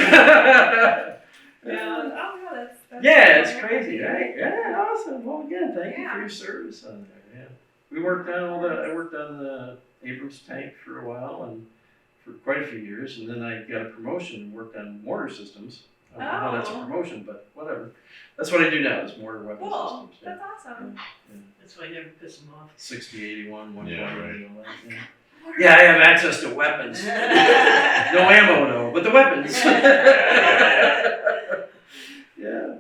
Speaker 9: Yeah.
Speaker 10: That's
Speaker 1: Yeah, it's
Speaker 10: cool.
Speaker 1: crazy, right? Yeah, awesome. Well, again, thank you for
Speaker 10: Yeah.
Speaker 1: your service on there. Yeah, we worked on I worked on the Abrams tank for a while and for quite a few years, and then I got a promotion and worked on mortar systems. I don't know how that's a
Speaker 10: Oh.
Speaker 1: promotion, but whatever. That's what I do now is mortar weapon
Speaker 10: Cool.
Speaker 1: systems. Yeah.
Speaker 10: That's awesome.
Speaker 2: That's why I never piss them off.
Speaker 1: 60, 81, 120,
Speaker 9: Yeah, right.
Speaker 1: and all that. Yeah. Yeah, I have access to weapons. No ammo though, but the weapons. Yeah.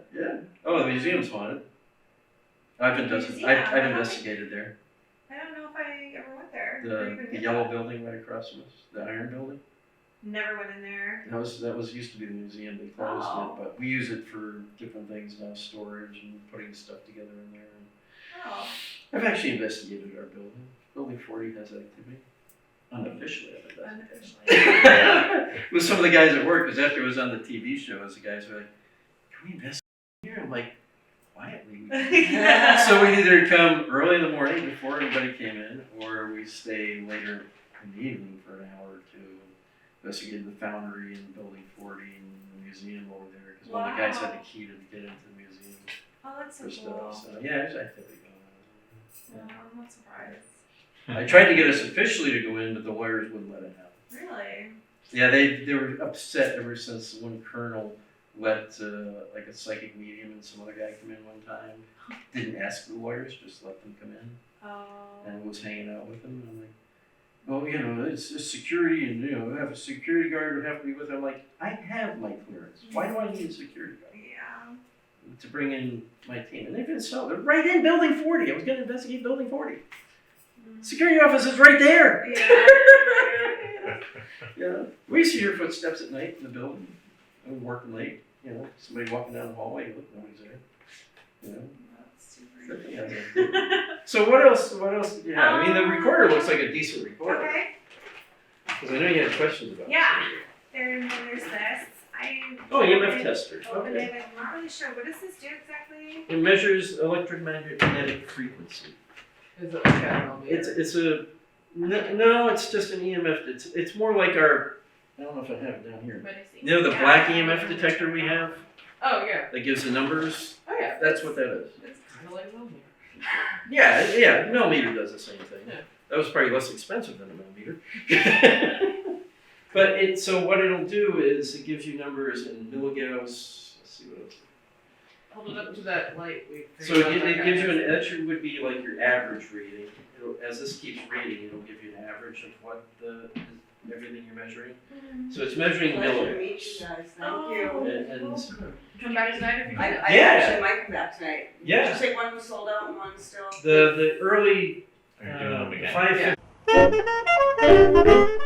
Speaker 1: Oh, the museum's haunted. I've investigated there.
Speaker 10: I don't know if I ever went there. or even
Speaker 1: The
Speaker 10: knew
Speaker 1: yellow
Speaker 10: that.
Speaker 1: building right across from us, the iron building.
Speaker 10: Never went in there.
Speaker 1: That was used to be the museum. They closed
Speaker 10: Oh.
Speaker 1: it, but we use it for different things now, storage and putting stuff together in there.
Speaker 10: Oh.
Speaker 1: I've actually investigated our building. Building 40 has activity. Unofficially, I've investigated.
Speaker 10: Unofficially.
Speaker 1: With some of the guys at work, because after it was on the TV shows, the guys were like, "Can we investigate here?" I'm like, "Quietly." So we either come early in the morning before everybody came in, or we stay later in the evening for an hour or two, investigating the foundry and building 40 and the museum over there, because one of the guys had the key to get into the museum
Speaker 10: Oh, that's so
Speaker 1: for
Speaker 10: cool.
Speaker 1: stuff. So yeah, there's activity going on.
Speaker 10: No, I'm not surprised.
Speaker 1: I tried to get us officially to go in, but the lawyers wouldn't let it happen.
Speaker 10: Really?
Speaker 1: Yeah, they were upset ever since one colonel let like a psychic medium and some other guy come in one time. Didn't ask the lawyers, just let them come in,
Speaker 10: Oh.
Speaker 1: and was hanging out with them. And I'm like, well, you know, it's security, and you know, have a security guard would have to be with them. I'm like, I have my clearance. Why do I need a security guard
Speaker 10: Yeah.
Speaker 1: to bring in my team? And they've been so they're right in Building 40. I was going to investigate Building 40. Security office is right there.
Speaker 10: Yeah.
Speaker 1: Yeah, we used to hear footsteps at night in the building. I'm working late, you know, somebody walking down the hallway, look, nobody's there. You know.
Speaker 10: That's super
Speaker 1: Yeah. So what else did you have? I mean, the recorder looks like a decent recorder.
Speaker 10: Okay.
Speaker 1: Because I know you had questions about
Speaker 10: Yeah.
Speaker 1: it.
Speaker 10: There's this.
Speaker 1: Oh, EMF tester.
Speaker 10: Opened
Speaker 1: Okay.
Speaker 10: it. I'm not really sure. What does this do exactly?
Speaker 1: It measures electromagnetic frequency.
Speaker 5: Is it like a
Speaker 1: It's a no, it's just an EMF. It's more like our, I don't know if I have it down here. You know the black EMF detector we have
Speaker 5: Oh yeah.
Speaker 1: that gives the numbers?
Speaker 5: Oh yeah.
Speaker 1: That's what that is.
Speaker 5: It's kind of like a millimeter.
Speaker 1: Yeah, millimeter does the same thing.
Speaker 5: Yeah.
Speaker 1: That was probably less expensive than a millimeter. But so what it'll do is it gives you numbers in milligauss. Let's see what else.
Speaker 5: Hold it up to that light.
Speaker 1: So it gives you that would be like your average reading. As this keeps reading, it'll give you an average of what everything you're measuring. So it's measuring
Speaker 3: Pleasure to meet
Speaker 1: milliamps.
Speaker 3: you guys,
Speaker 10: Oh.
Speaker 3: thank you.
Speaker 1: And
Speaker 5: Come back tonight if you
Speaker 3: I
Speaker 5: can.
Speaker 3: actually might come back tonight.
Speaker 1: Yeah.
Speaker 3: Did you say one was sold out and one still?
Speaker 1: the early
Speaker 9: Are you doing them again?
Speaker 1: 550.